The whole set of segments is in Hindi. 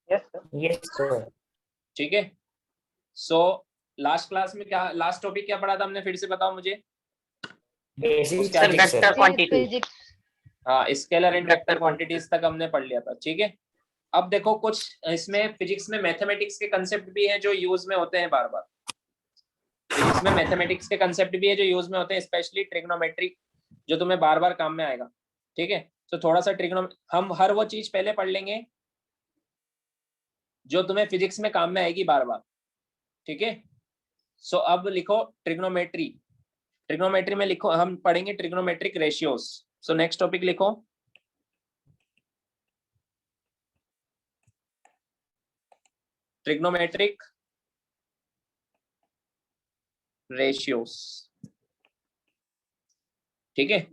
Yes sir. ठीक है। सो लास्ट क्लास में क्या, लास्ट टॉपिक क्या पढ़ा था हमने, फिर से बताओ मुझे। Basic sir vector quantity. हाँ, स्केलर एंड वेक्टर क्वांटिटीज तक हमने पढ़ लिया था। ठीक है। अब देखो कुछ इसमें फिजिक्स में मैथमेटिक्स के कंसेप्ट भी हैं जो यूज में होते हैं बार बार। फिजिक्स में मैथमेटिक्स के कंसेप्ट भी है जो यूज में होते हैं, स्पेशली ट्रिग्नोमेट्री, जो तुम्हें बार बार काम में आएगा। ठीक है। तो थोड़ा सा हम हर वो चीज पहले पढ़ लेंगे जो तुम्हें फिजिक्स में काम में आएगी बार बार। ठीक है। सो अब लिखो ट्रिग्नोमेट्री। ट्रिग्नोमेट्री में लिखो, हम पढ़ेंगे trigonometric ratios. So next topic लिखो ट्रिग्नोमेट्रिक रेशियोज। ठीक है।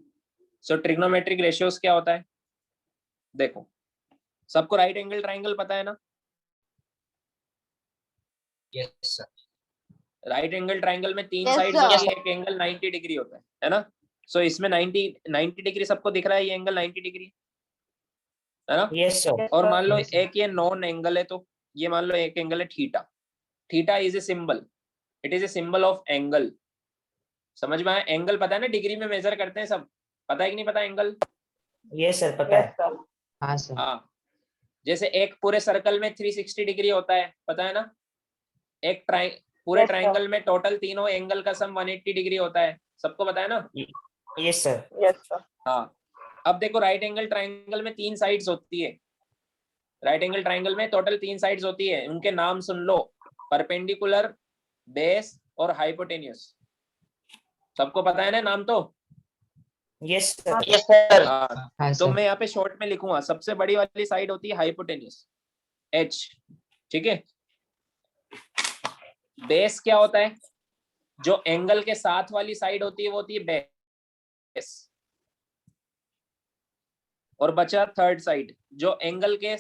सो ट्रिग्नोमेट्रिक रेशियोज क्या होता है, देखो सबको राइट एंगल ट्राइंगल पता है ना। Yes sir. Right angle triangle में तीन Yes, साइड्स sir. होती है, एक एंगल 90 डिग्री होता है ना। सो इसमें 90 डिग्री सबको दिख रहा है, ये एंगल 90 डिग्री है ना। Yes sir. और मान लो Yes, sir. एक ये नॉन एंगल है, तो ये मान लो एक एंगल है theta. Theta is a symbol, it is a symbol of angle. समझ में आया, एंगल पता है ना, डिग्री में मेजर करते हैं सब, पता है कि नहीं पता एंगल। यस सर, पता है। हाँ सर। हाँ, जैसे एक पूरे सर्कल में 360 डिग्री होता है, पता है ना। एक पूरे ट्राइंगल में टोटल तीनों एंगल का सम 180 डिग्री होता है, सबको पता है ना। Yes sir. हाँ, अब देखो राइट एंगल ट्राइंगल में तीन साइड्स होती है। राइट एंगल ट्राइंगल में टोटल तीन साइड्स होती है, उनके नाम सुन लो, परपेंडिकुलर, बेस और हाइपोटेन्यूस। सबको पता है ना नाम तो। Yes sir. Yes sir. हाँ, हाँ तो सर। मैं यहाँ पे शॉर्ट में लिखूंगा, सबसे बड़ी वाली साइड होती है हाइपोटेन्यूस, H। ठीक है। बेस क्या होता है, जो एंगल के साथ वाली साइड होती है वो होती है बेस। और बचा थर्ड साइड, जो एंगल के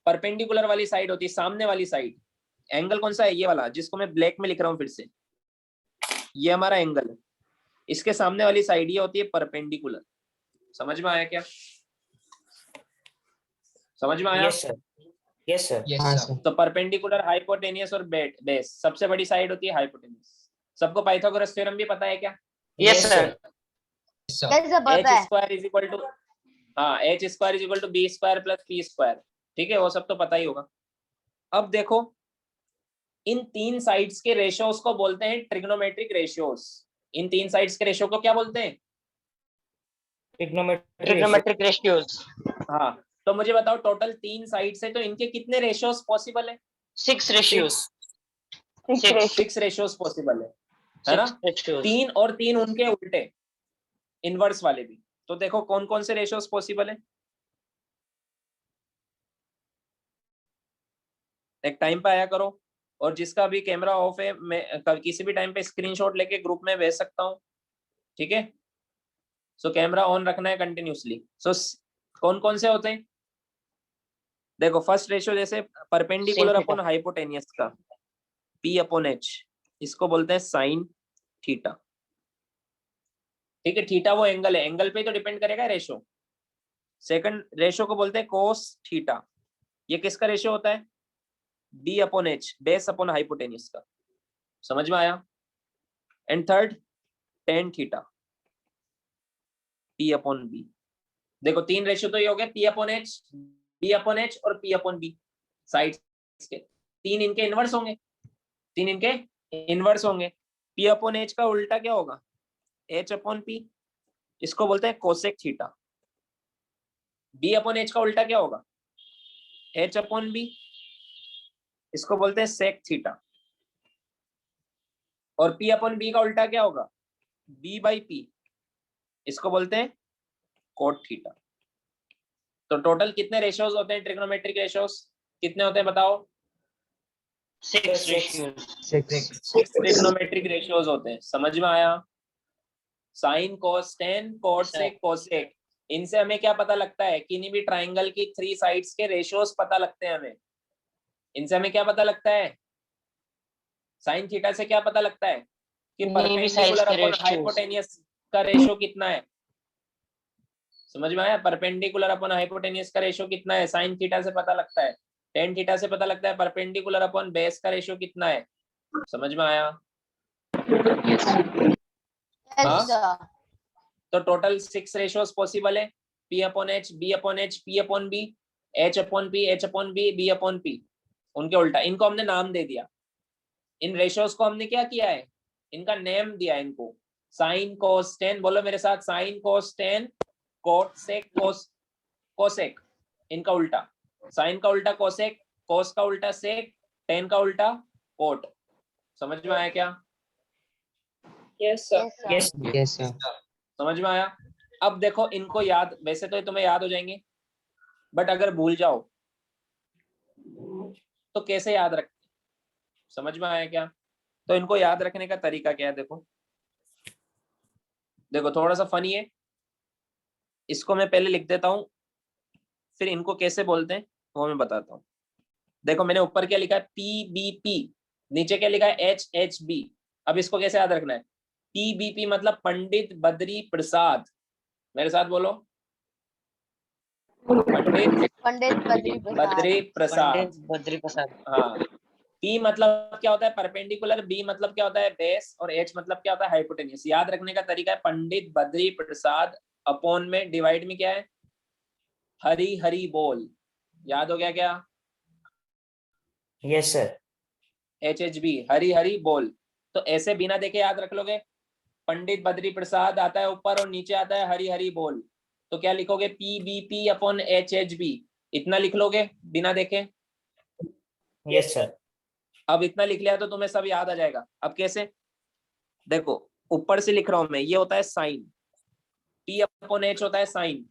परपेंडिकुलर वाली साइड होती है, सामने वाली साइड। एंगल कौन सा है, ये वाला जिसको मैं ब्लैक में लिख रहा हूं फिर से, ये हमारा एंगल है। इसके सामने वाली साइड ये होती है परपेंडिकुलर। समझ में आया क्या, समझ में आया। Yes sir. Yes sir. हाँ सर। तो परपेंडिकुलर, हाइपोटेनियस और बेस, सबसे बड़ी साइड होती है हाइपोटेनियस। सबको पाइथागोरस थ्योरम भी पता है क्या। Yes sir. कैसे पता एच है? स्क्वायर इज इक्वल टू, हाँ, H square is equal to B square plus P square. ठीक है, वो सब तो पता ही होगा। अब देखो इन तीन साइड्स के रेशियोज को बोलते हैं ट्रिग्नोमेट्रिक रेशियोज। इन तीन साइड्स के रेशियो को क्या बोलते हैं, ट्रिग्नोमेट्रिक रेशियोज। हाँ। तो मुझे बताओ टोटल तीन साइड्स है, तो इनके कितने रेशियोज पॉसिबल है। 6 रेशियोज। 6 रेशियोज पॉसिबल है ना। 6 रेशियोज। तीन और तीन उनके उल्टे, इनवर्स वाले भी। तो देखो कौन कौन से रेशियोज पॉसिबल है। एक टाइम पे आया करो, और जिसका भी कैमरा ऑफ है मैं किसी भी टाइम पे स्क्रीनशॉट लेके ग्रुप में भेज सकता हूँ। ठीक है। सो कैमरा ऑन रखना है कंटिन्यूसली। सो कौन कौन से होते हैं, देखो फर्स्ट रेशियो जैसे परपेंडिकुलर अपॉन हाइपोटेनियस का P अपॉन H, इसको बोलते हैं साइन थीटा। ठीक है, थीटा वो एंगल है, एंगल पे तो डिपेंड करेगा रेशियो। सेकंड रेशियो को बोलते हैं कोस थीटा, ये किसका रेशियो होता है, B upon H, base upon hypotenuse का। समझ में आया। And third tan theta, P upon B। देखो तीन रेशियो तो ये हो गया, P upon H, B upon H और P अपॉन B। साइड के तीन इनके इनवर्स होंगे, तीन इनके इनवर्स होंगे। P अपॉन H का उल्टा क्या होगा, H अपॉन P, इसको बोलते हैं cosec theta. B upon H का उल्टा क्या होगा, H अपॉन B, इसको बोलते हैं सेक थीटा। और P अपॉन B का उल्टा क्या होगा, B बाई P, इसको बोलते हैं कोट थीटा। तो टोटल कितने रेशियोज होते हैं ट्रिग्नोमेट्रिक रेशियोज, कितने होते हैं बताओ। 6 रेशियोज। 6 ट्रिग्नोमेट्रिक रेशियोज होते हैं। समझ में आया। साइन, कोस, टेन, कोट सेक, कोसेक, इनसे हमें क्या पता लगता है, किन्हीं भी ट्राइंगल की 3 साइड्स के रेशियोज पता लगते हैं हमें। इनसे हमें क्या पता लगता है, साइन थीटा से क्या पता लगता है कि परपेंडिकुलर अपॉन हाइपोटेनियस का रेशियो कितना है। समझ में आया, परपेंडिकुलर अपॉन हाइपोटेनियस का रेशियो कितना है, साइन थीटा से पता लगता है। टेन थीटा से पता लगता है परपेंडिकुलर अपॉन बेस का रेशियो कितना है। समझ में आया? Yes, हाँ? sir. तो टोटल 6 रेशियोज पॉसिबल है, P upon H, B upon H, P upon B, H upon P, H upon B, B upon P। उनके उल्टा इनको हमने नाम दे दिया। इन रेशियोज को हमने क्या किया है, इनका नेम दिया है इनको। साइन कोस टेन, बोलो मेरे साथ, sine cos tan, cot sec cos, cosec, इनका उल्टा। साइन का उल्टा कोसेक, कोस का उल्टा सेक, टेन का उल्टा कोट। समझ में आया क्या? Yes, sir. Yes, sir. Yes. Yes, sir. समझ में आया? अब देखो इनको याद, वैसे तो तुम्हें याद हो जाएंगे, बट अगर भूल जाओ तो कैसे याद रख, समझ में आया क्या? तो इनको याद रखने का तरीका क्या है, देखो देखो थोड़ा सा फनी है, इसको मैं पहले लिख देता हूं, फिर इनको कैसे बोलते हैं वो मैं बताता हूं। देखो मैंने ऊपर क्या लिखा है, PBP, नीचे क्या लिखा है, HHB। अब इसको कैसे याद रखना है, PBP मतलब पंडित बद्री प्रसाद, मेरे साथ बोलो, पंडित Pandit Badri Prasad. Badri Prasad. Pandit Badri Prasad. हाँ, P मतलब क्या होता है, परपेंडिकुलर, B मतलब क्या होता है, बेस, और H मतलब क्या होता है, हाइपोटेन्यूस। याद रखने का तरीका है पंडित बद्री प्रसाद, अपॉन में डिवाइड में क्या है, हरी हरी बोल। याद हो गया क्या? Yes, sir. HHB, Hari Hari बोल। तो ऐसे बिना देखे याद रख लोगे, पंडित बद्री प्रसाद आता है ऊपर और नीचे आता है हरी हरी बोल, तो क्या लिखोगे, PBP अपॉन HHB, इतना लिख लोगे बिना देखे। Yes, sir. अब इतना लिख लिया तो तुम्हें सब याद आ जाएगा। अब कैसे, देखो ऊपर से लिख रहा हूं मैं, ये होता है साइन, P अपॉन H होता है साइन,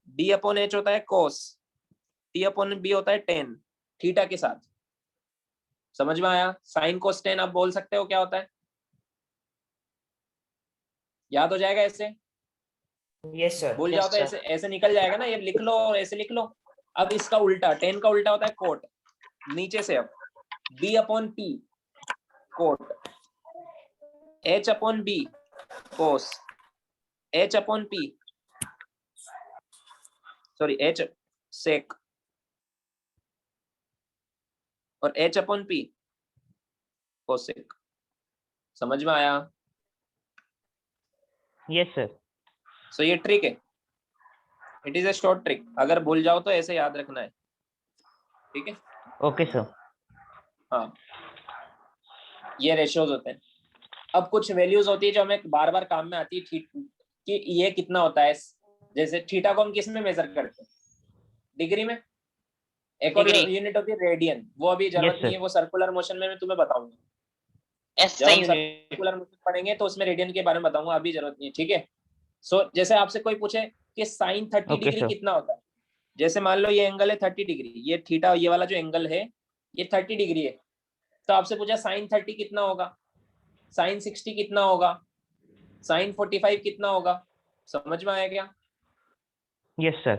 B अपॉन H होता है कोस, T अपॉन B होता है टेन, थीटा के साथ। समझ में आया? साइन कोस टेन आप बोल सकते हो क्या होता है, याद हो जाएगा ऐसे। Yes, sir. भूल Yes, जाओ तो sir. ऐसे ऐसे निकल जाएगा ना, ये लिख लो और ऐसे लिख लो। अब इसका उल्टा, टेन का उल्टा होता है कोट, नीचे से अब B upon P cot, H upon B cos, H upon P, sorry H sec, और H अपॉन P कोसेक। समझ में आया? Yes, sir. सो ये ट्रिक है, it is a short trick, अगर भूल जाओ तो ऐसे याद रखना है, ठीक है? Okay, sir. हाँ, ये रेशियोज होते हैं। अब कुछ वैल्यूज होती है जो हमें बार बार काम में आती है, कि ये कितना होता है। जैसे थीटा को हम किस में मेजर करते हैं, डिग्री में। एक और Degree. यूनिट होती है रेडियन, वो अभी जरूरत Yes, नहीं sir. है, वो सर्कुलर मोशन में मैं तुम्हें बताऊंगा। SI जब हम unit. सर्कुलर मोशन पढ़ेंगे तो उसमें रेडियन के बारे में बताऊंगा, अभी जरूरत नहीं है, ठीक है? सो जैसे आपसे कोई पूछे कि साइन 30 Okay, डिग्री sir. कितना होता है, जैसे मान लो ये एंगल है 30 डिग्री, ये थीटा, ये वाला जो एंगल है ये 30 डिग्री है, तो आपसे पूछा साइन 30 कितना होगा, साइन 60 कितना होगा, साइन 45 कितना होगा। समझ में आया क्या? Yes, sir.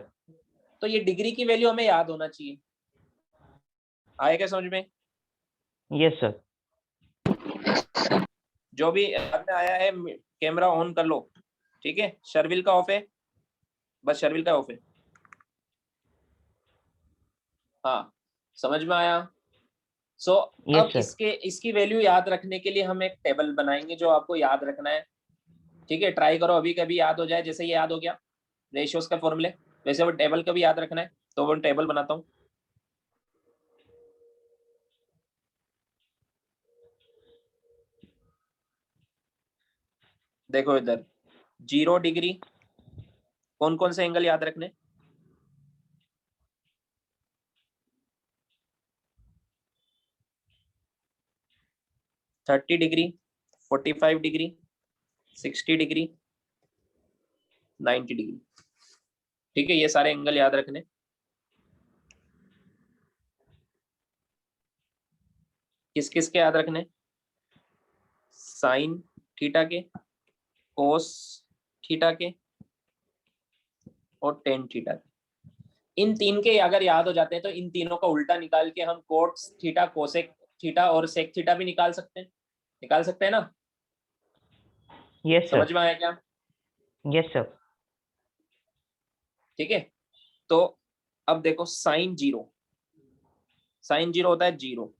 तो ये डिग्री की वैल्यू हमें याद होना चाहिए। आया क्या समझ में? Yes, sir. जो भी याद में आया है कैमरा ऑन कर लो, ठीक है? शर्विल का ऑफ है, बस शर्विल का ऑफ है। हाँ, समझ में आया? सो Yes, अब sir. इसकी वैल्यू याद रखने के लिए हम एक टेबल बनाएंगे जो आपको याद रखना है, ठीक है? ट्राई करो अभी कभी याद हो जाए, जैसे ये याद हो गया रेशियोज का फॉर्मूले, वैसे वो टेबल का भी याद रखना है, तो वो टेबल बनाता हूँ। देखो इधर 0 डिग्री, कौन कौन से एंगल याद रखने, thirty degree, 45 degree, 60 degree, 90 degree, ठीक है? ये सारे एंगल याद रखने। किस किस के याद रखने, साइन थीटा के, कोस थीटा के, और टेन थीटा के। इन तीन के अगर याद हो जाते हैं तो इन तीनों का उल्टा निकाल के हम कोट थीटा, कोसेक थीटा और सेक थीटा भी निकाल सकते हैं, निकाल सकते हैं ना? Yes, sir. समझ में आया क्या? Yes, sir. ठीक है, तो अब देखो साइन 0, साइन जीरो होता है जीरो।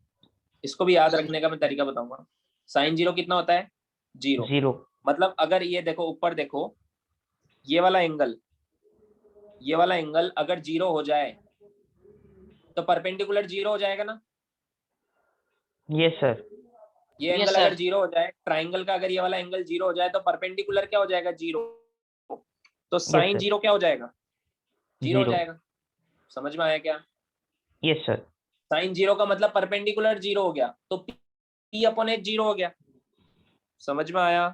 इसको भी याद रखने का मैं तरीका बताऊंगा। साइन जीरो कितना होता है? जीरो। 0 मतलब अगर ये देखो ऊपर देखो, ये वाला एंगल अगर जीरो हो जाए तो परपेंडिकुलर जीरो हो जाएगा ना। Yes sir. ये Yes, एंगल sir. अगर जीरो हो जाए, ट्राइंगल का अगर ये वाला एंगल जीरो हो जाए तो परपेंडिकुलर क्या हो जाएगा? जीरो। तो साइन sir. जीरो क्या हो जाएगा? जीरो हो Zero. जाएगा। समझ में आया क्या? Yes sir. साइन जीरो का मतलब परपेंडिकुलर जीरो हो गया, तो पी अपॉन एच जीरो हो गया। समझ में आया?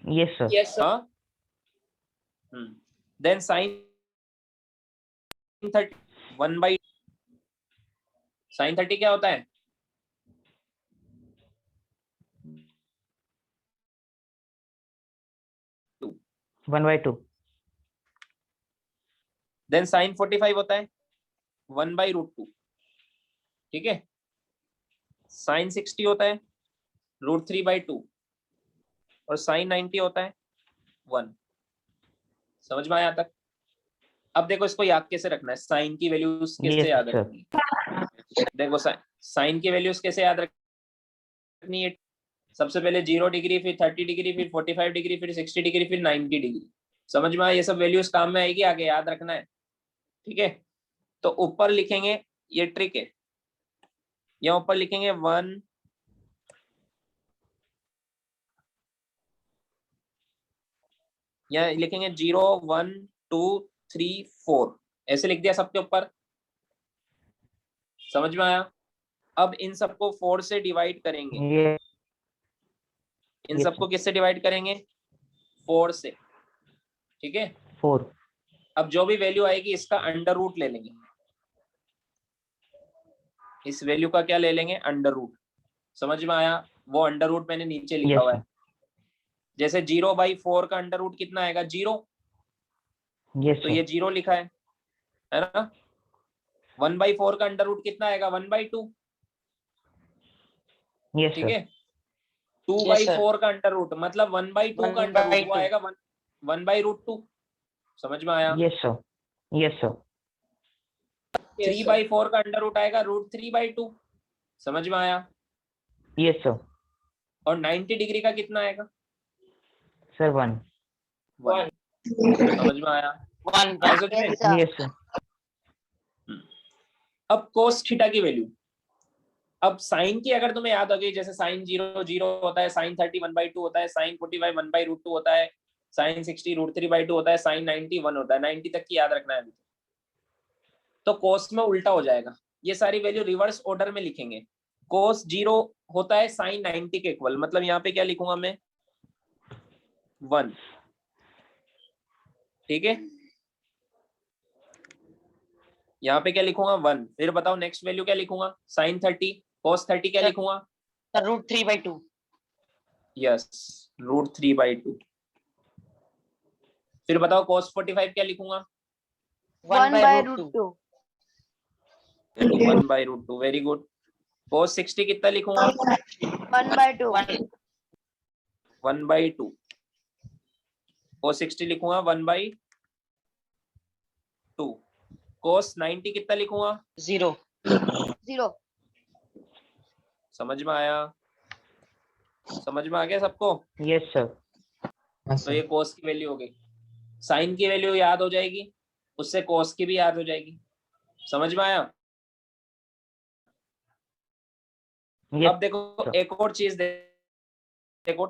Yes sir. Yes, sir. हाँ। देन साइन 30 1/, साइन 30 क्या होता है? One by two. Then sine 45 होता है 1/√2। ठीक है। साइन 60 होता है √3/2 और साइन 90 होता है 1। समझ में आया तक? अब देखो इसको याद कैसे रखना है, साइन की वैल्यूज कैसे याद Yes, sir. रखनी है। देखो साइन की वैल्यूज कैसे याद रखनी है। सबसे पहले 0 डिग्री, फिर 30 डिग्री, फिर 45 डिग्री, फिर 60 डिग्री, फिर 90 डिग्री। समझ में आया? ये सब वैल्यूज काम में आएगी, आगे याद रखना है। ठीक है। तो ऊपर लिखेंगे, ये ट्रिक है, यहाँ ऊपर लिखेंगे 1, यहाँ लिखेंगे 0 1 2 3 4, ऐसे लिख दिया सबके ऊपर। समझ में आया? अब इन सबको 4 से डिवाइड करेंगे। Yes, इन Yes, सबको किससे डिवाइड करेंगे? 4 से। ठीक है। 4. अब जो भी वैल्यू आएगी इसका अंडर रूट ले लेंगे। इस वैल्यू का क्या ले लेंगे? Under root. समझ में आया? वो अंडर रूट मैंने नीचे लिखा Yes, हुआ sir. है। जैसे 0/4 का अंडर रूट कितना आएगा? 0। Yes, तो sir. ये 0 लिखा है ना। 1/4 का अंडर रूट कितना आएगा? 1/2। Yes, ठीक sir. है। Yes, sir. 2/4 का अंडर रूट मतलब 1/2 का अंडर रूट, वो 1/2. आएगा 1/√2। समझ में आया? Yes, sir. Yes, sir. 3/4 का अंडर रूट आएगा √3/2। समझ में आया? Yes, sir. और 90 डिग्री का कितना आएगा? Sir, 1. 1। समझ में आया? 1. आया समझ में? Yes, sir. Yes, sir. अब कोस थीटा की वैल्यू, अब साइन की अगर तुम्हें याद हो गई, जैसे साइन 0 0 होता है, साइन 30 1/2 होता है, साइन 45 1/√2 होता है, साइन 60 √3/2 होता है, साइन 90 1 होता है। 90 तक की याद रखना है अभी। तो कोस में उल्टा हो जाएगा, ये सारी वैल्यू रिवर्स ऑर्डर में लिखेंगे। कोस 0 होता है साइन 90 के इक्वल, मतलब यहाँ पे क्या लिखूंगा मैं? 1। ठीक है। यहाँ पे क्या लिखूंगा? 1। फिर बताओ नेक्स्ट वैल्यू क्या लिखूंगा? साइन 30 कोस 30 क्या लिखूंगा? Sir, √3/2. यस, √3/2। फिर बताओ कोस 45 क्या लिखूंगा? 1/√2. 1/√2। Very good. कोस 60 कितना लिखूंगा? 1/2. 1/2। कोस 60 लिखूंगा 1/2। कोस 90 कितना लिखूंगा? 0. 0. समझ में आया? समझ में आ गया सबको? Yes, sir. तो ये कोस की वैल्यू हो गई। साइन की वैल्यू याद हो जाएगी, उससे कोस की भी याद हो जाएगी। समझ में आया? Yes, अब देखो sir. एक और चीज देखो,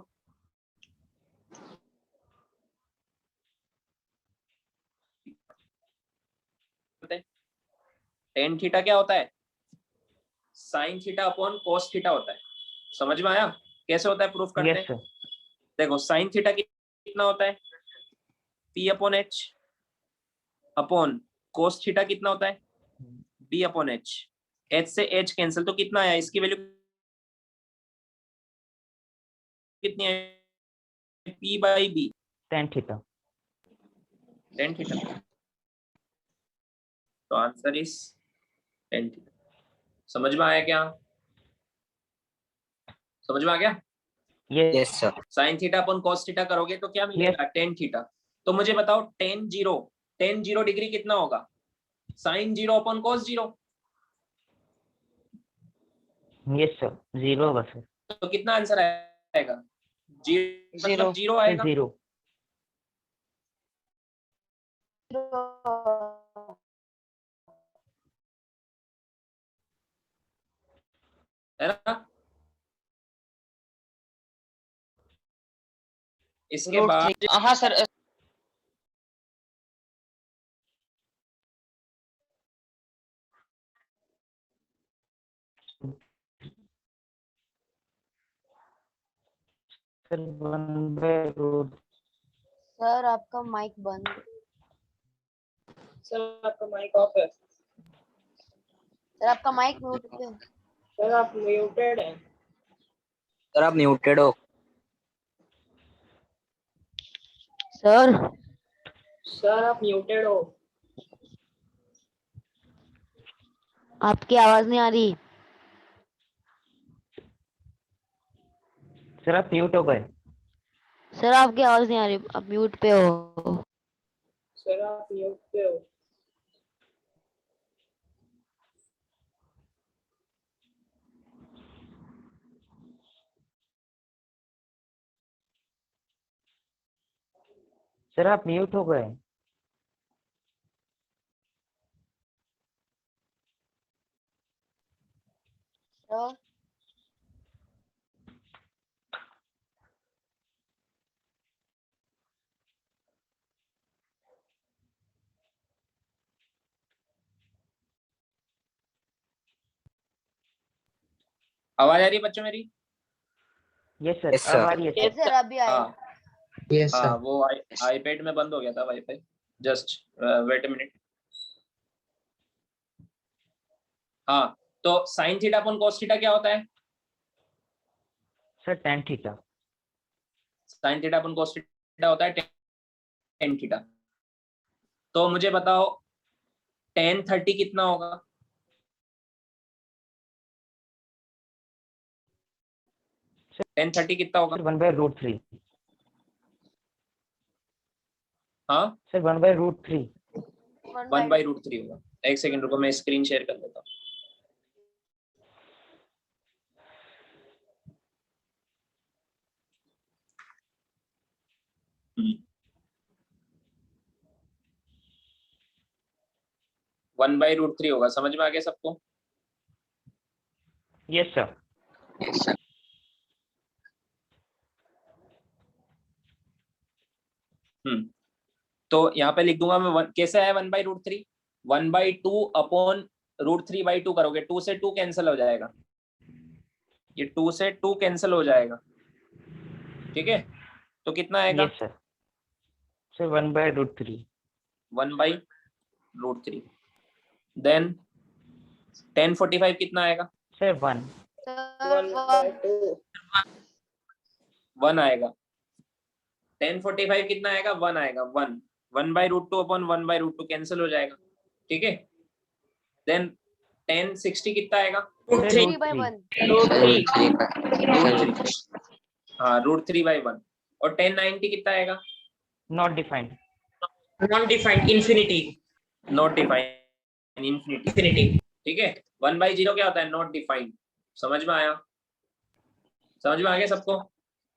टेन थीटा क्या होता है? Sign theta upon cos theta होता है। समझ में आया? कैसे होता है? प्रूफ करते Yes, हैं। sir. देखो साइन थीटा कितना होता है? P/H अपॉन कोस थीटा कितना होता है? B/H। H से H कैंसिल, तो कितना आया? इसकी वैल्यू कितनी है? P/B। Tan theta. Ten theta. तो आंसर इज टेन थीटा। समझ में आया क्या? समझ में आ गया? Yes, Yes, sir. Sine theta upon cos theta करोगे तो क्या मिलेगा? Tan theta. तो मुझे बताओ टेन जीरो डिग्री कितना होगा? साइन 0 अपॉन कॉस 0। यस सर, 0 होगा सर। तो कितना आंसर आएगा? Zero, Zero. मतलब 0 सर आएगा। 0। है ना? इसके Root बाद 3. हाँ सर. सर 1/√। सर आपका माइक बंद। सर आपका माइक ऑफ है। सर आपका माइक म्यूट पे। सर आप म्यूटेड है। सर आप म्यूटेड हो। सर सर आप म्यूटेड हो। आपकी आवाज नहीं आ रही। सर आप म्यूट हो गए। सर आपकी आवाज नहीं आ रही, आप म्यूट पे हो। सर आप म्यूट पे हो। सर आप म्यूट हो गए। सर आवाज आ रही है बच्चों मेरी? यस सर, Yes, अब sir. आ रही है यस सर। सर अभी आए। हाँ यस हाँ, सर। वो आईपैड में बंद हो गया था wifi. Just wait a minute. हाँ, तो sine theta upon cos theta क्या होता है? Sir tan theta. Sine theta upon cos theta होता है टेन थीटा। तो मुझे बताओ टेन 30 कितना होगा? टेन 30 कितना होगा? सर 1/√3। हाँ, सर 1/√3। 1/√3 होगा। एक सेकंड रुको, मैं स्क्रीन शेयर कर लेता हूँ। वन बाई रूट थ्री होगा। समझ में आ गया सबको? Yes sir. Yes sir. तो यहाँ पे लिख दूंगा मैं कैसे है 1/√3? 1/2 अपॉन √3/2 करोगे, 2 से 2 कैंसिल हो जाएगा, ये 2 से 2 कैंसिल हो जाएगा। ठीक है, तो कितना आएगा? Yes sir. सर 1/√3। 1/√3। देन 1045 कितना आएगा? सर 1। सर 1 आएगा। 1045 कितना आएगा? 1 आएगा। 1 1/√2 अपॉन 1/√2 कैंसिल हो जाएगा। ठीक है, देन 1060 कितना आएगा? सर √3/1। √3। हाँ, √3/1। और 1090 कितना आएगा? Not defined. Not defined, infinity. Not defined, infinity. ठीक है, 1/0 क्या होता है? Not defined. समझ में आया? समझ में आ गया सबको?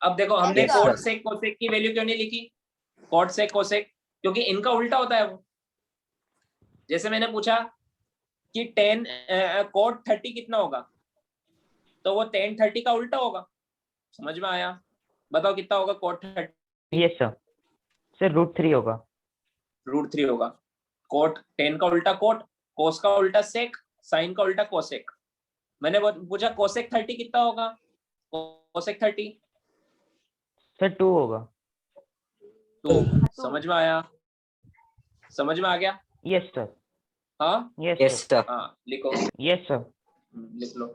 अब देखो हमने Yes, cot sir. Sec cosec की वैल्यू क्यों नहीं लिखी? कॉट सेक कोसेक, क्योंकि इनका उल्टा होता है वो। जैसे मैंने पूछा कि 10 कॉट 30 कितना होगा, तो वो 10 30 का उल्टा होगा। समझ में आया? बताओ कितना होगा कॉट 30? Yes sir. सर √3 होगा। √3 होगा। कॉट 10 का उल्टा कॉट, कोस का उल्टा सेक, साइन का उल्टा कोसेक। मैंने पूछा कोसेक 30 कितना होगा? कोसेक 30 सर 2 होगा। 2 होगा। समझ में आया? समझ में आ गया? Yes sir. हाँ यस यस सर। सर। हाँ, लिखो। Yes sir. लिख लो।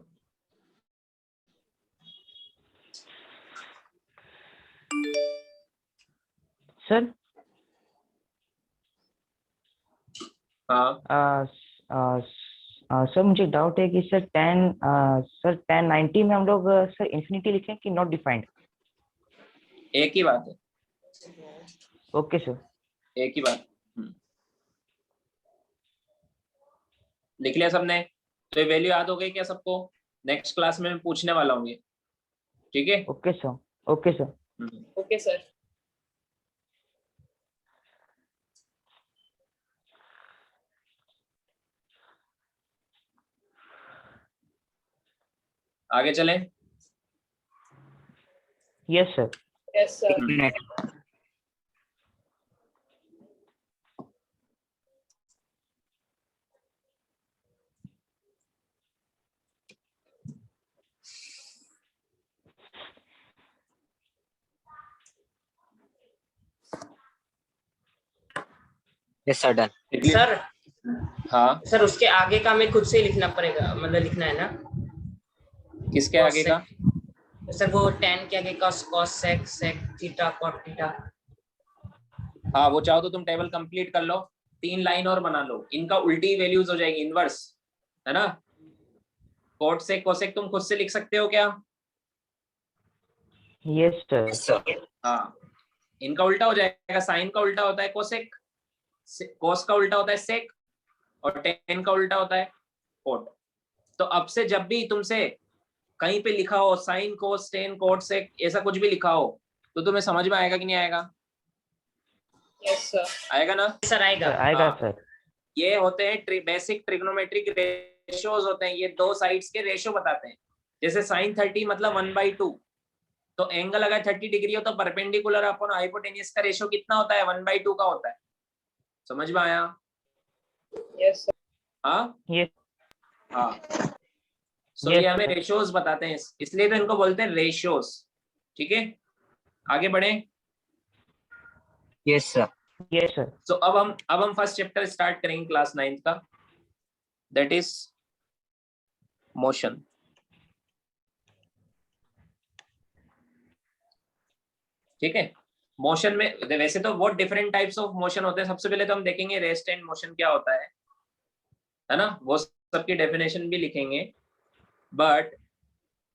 सर हाँ, सर मुझे डाउट है कि सर 1090 में हम लोग सर इन्फिनिटी लिखें कि नॉट डिफाइंड। एक ही बात है, ओके सर। एक ही बात। लिख लिया सबने? तो ये वैल्यू याद हो गई क्या सबको? नेक्स्ट क्लास में मैं पूछने वाला हूँ ये, ठीक है? Okay sir, okay sir. Okay sir. आगे चलें? Yes sir. यस एक minute. Yes sir, done. Sir हाँ, सर उसके आगे का हमें खुद से लिखना पड़ेगा, मतलब लिखना है ना? किसके आगे का? सर वो tan के आगे का cos sec sec theta cot theta. हाँ, वो चाहो तो तुम टेबल कंप्लीट कर लो, 3 लाइन और बना लो, इनका उल्टी वैल्यूज हो जाएगी, इनवर्स, है ना? कोट सेक कोसेक तुम खुद से लिख सकते हो क्या? Yes sir. Yes sir. हाँ, इनका उल्टा हो जाएगा, साइन का उल्टा होता है कोसेक, कोस का उल्टा होता है सेक, और टेन का उल्टा होता है कोट। तो अब से जब भी तुमसे कहीं पे लिखा हो sine cos tan cot sec ऐसा कुछ भी लिखा हो तो तुम्हें समझ में आएगा कि नहीं आएगा? Yes sir. आएगा ना? सर आएगा। सर आएगा हाँ। सर। ये होते हैं बेसिक ट्रिग्नोमेट्रिक रेशियोज होते हैं, ये दो साइड्स के रेशियो बताते हैं। जैसे साइन 30 मतलब 1/2, तो एंगल अगर 30 डिग्री हो तो परपेंडिकुलर अपॉन हाइपोटेन्यूज का रेशियो कितना होता है? 1/2 का होता है। समझ में आया? Yes sir. हाँ यस हाँ। सो Yes, ये हमें sir. रेशियोज बताते हैं, इसलिए तो इनको बोलते हैं रेशियोज, ठीक है? आगे बढ़े। Yes sir. Yes sir. So अब हम फर्स्ट चैप्टर स्टार्ट करेंगे क्लास 9th का, दैट इज मोशन। ठीक है? मोशन में वैसे तो बहुत डिफरेंट टाइप्स ऑफ मोशन होते हैं। सबसे पहले तो हम देखेंगे रेस्ट एंड मोशन क्या होता है ना? वो सबकी डेफिनेशन भी लिखेंगे। बट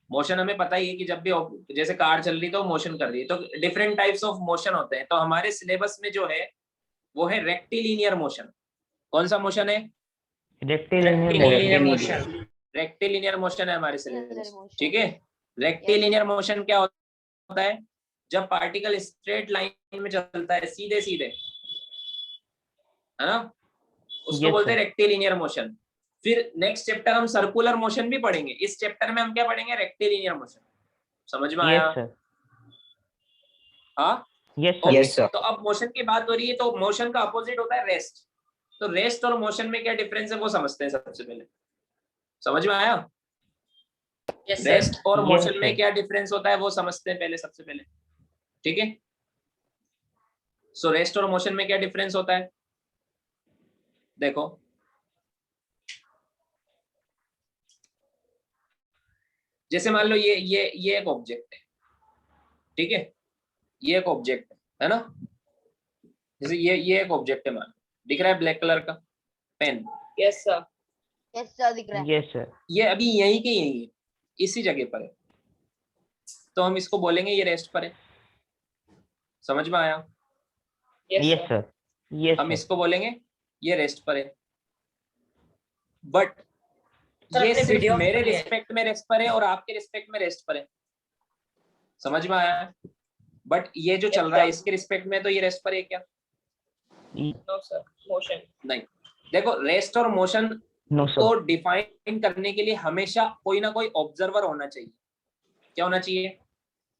मोशन हमें पता ही है कि जब भी जैसे कार चल रही तो मोशन कर रही है, तो डिफरेंट टाइप्स ऑफ मोशन होते हैं। तो हमारे सिलेबस में जो है वो है रेक्टिलिनियर मोशन। कौन सा मोशन है? Rectilinear motion. रेक्टिलिनियर मोशन है हमारे सिलेबस, motion. ठीक है? रेक्टिलिनियर मोशन क्या होता है? जब पार्टिकल स्ट्रेट लाइन में चलता है, सीधे सीधे, है ना, उसको Yes, बोलते हैं sir. Rectilinear motion. फिर नेक्स्ट चैप्टर हम सर्कुलर मोशन भी पढ़ेंगे। इस चैप्टर में हम क्या पढ़ेंगे? Rectilinear motion. समझ में आया? Yes, sir. हाँ, Yes, sir. Okay. Yes, sir. तो अब मोशन की बात हो रही है, तो मोशन का अपोजिट होता है रेस्ट। तो रेस्ट और मोशन में क्या डिफरेंस है वो समझते हैं सबसे पहले। समझ में आया? Yes rest sir. और Yes, मोशन में sir. क्या डिफरेंस होता है वो समझते हैं पहले, सबसे पहले, ठीक है? सो रेस्ट और मोशन में क्या डिफरेंस होता है? देखो, जैसे मान लो ये एक ऑब्जेक्ट है, ठीक है? ये एक ऑब्जेक्ट है ना? जैसे ये एक ऑब्जेक्ट है, मान लो, दिख रहा है ब्लैक कलर का pen. Yes sir. Yes sir दिख रहा है। Yes, sir. ये अभी यही के यही है, इसी जगह पर है, तो हम इसको बोलेंगे ये रेस्ट पर है। समझ में आया? Yes, sir. Yes, हम sir. इसको बोलेंगे ये रेस्ट पर है। बट सर, ये अपने सिर्फ वीडियो मेरे में है। रिस्पेक्ट में रेस्ट पर है और आपके रिस्पेक्ट में रेस्ट पर है। समझ में आया? बट ये जो चल रहा है इसके रिस्पेक्ट में तो ये रेस्ट पर है क्या? No sir, motion. नहीं। देखो, रेस्ट और मोशन No, sir. को डिफाइन करने के लिए हमेशा कोई ना कोई ऑब्जर्वर होना चाहिए। क्या होना चाहिए?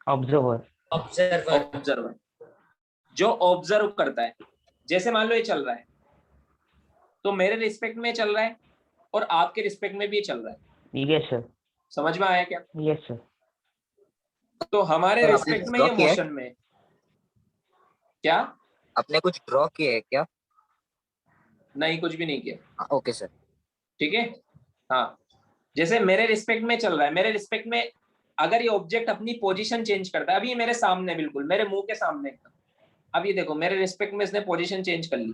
Observer. ऑब्जर्वर, जो ऑब्जर्व करता है। जैसे मान लो ये चल रहा है, तो मेरे रिस्पेक्ट में चल रहा है और आपके रिस्पेक्ट में भी चल रहा है। Yes, sir. समझ में आया क्या? Yes, sir. तो हमारे सर, आपने रिस्पेक्ट कुछ में draw ये किया है? मोशन में क्या? आपने कुछ ड्रॉ किया है क्या? नहीं, कुछ भी नहीं किया। Okay sir. ठीक है? हाँ, जैसे मेरे रिस्पेक्ट में चल रहा है, मेरे रिस्पेक्ट में अगर ये ऑब्जेक्ट अपनी पोजीशन चेंज करता है, अभी ये मेरे सामने, बिल्कुल मेरे मुंह के सामने, अब ये देखो मेरे रिस्पेक्ट में इसने पोजीशन चेंज कर ली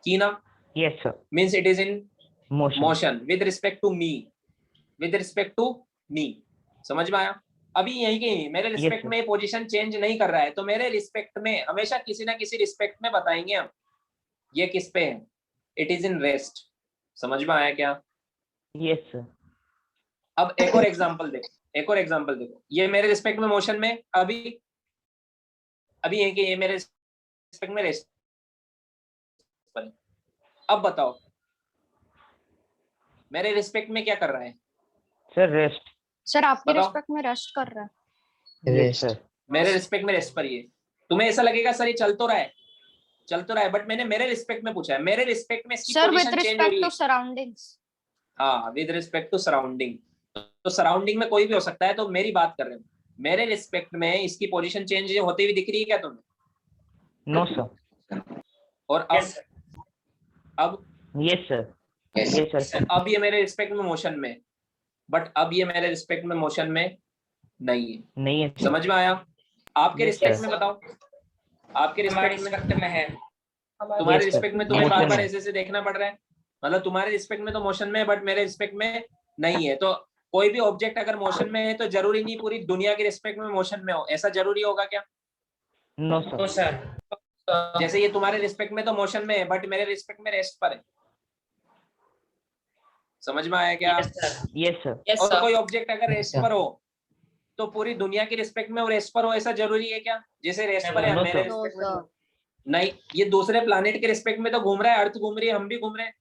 की ना, Yes, sir. Means it is in Motion. Motion with respect to me, with respect to me. समझ में आया? अभी यही की मेरे रिस्पेक्ट sir. में पोजीशन चेंज नहीं कर रहा है, तो मेरे रिस्पेक्ट में हमेशा किसी ना किसी रिस्पेक्ट में बताएंगे हम ये किस पे है, इट इज इन रेस्ट। समझ में आया क्या? Yes, sir. अब एक और एग्जांपल देखो, ये मेरे रिस्पेक्ट में मोशन में अभी ये मेरे रिस्पेक्ट में रेस्ट पर है। अब बताओ मेरे रिस्पेक्ट में क्या कर रहा है? Sir rest. सर आपके बताओ। रिस्पेक्ट में रेस्ट कर रहा है। Yes sir. मेरे रिस्पेक्ट में रेस्ट पर ही है। तुम्हें ऐसा लगेगा सर ये चल तो रहा है, बट मैंने मेरे रिस्पेक्ट में पूछा है, मेरे रिस्पेक्ट में इसकी सर विद पोजीशन चेंज हो रही रिस्पेक्ट है। To surroundings. हाँ, विद रिस्पेक्ट टू सराउंडिंग। तो सराउंडिंग में कोई भी हो सकता है, तो मेरी बात कर रहे हो, मेरे रिस्पेक्ट में इसकी पोजीशन चेंज होती हुई दिख रही है क्या तुम्हें? No sir. और अब यस सर। Yes sir. अब ये मेरे रिस्पेक्ट में मोशन में, बट अब ये मेरे रिस्पेक्ट में मोशन में नहीं है। नहीं है सर। समझ में आया? आपके Yes, रिस्पेक्ट sir. में बताओ, आपके हमारे रिस्पेक्ट में, रिस्पेक्ट में है। तुम्हारे Yes, sir. रिस्पेक्ट में तुम्हें Motion बार बार में। ऐसे देखना पड़ रहा है, मतलब तुम्हारे रिस्पेक्ट में तो मोशन में है, बट मेरे रिस्पेक्ट में नहीं है। तो कोई भी ऑब्जेक्ट अगर मोशन में है तो जरूरी नहीं पूरी दुनिया के रिस्पेक्ट में मोशन में हो, ऐसा जरूरी होगा क्या? नो तो सर। सर जैसे ये तुम्हारे रिस्पेक्ट में तो मोशन में है, बट मेरे रिस्पेक्ट में रेस्ट पर है। समझ में आया क्या? Yes sir yes sir. Yes और सर कोई ऑब्जेक्ट अगर रेस्ट पर हो तो पूरी दुनिया के रिस्पेक्ट में वो रेस्ट पर हो, ऐसा जरूरी है क्या? जैसे रेस्ट पर है No, मेरे sir. रिस्पेक्ट में नहीं, ये दूसरे प्लानिट के रिस्पेक्ट में तो घूम रहा है, अर्थ घूम रही है, हम भी घूम रहे हैं,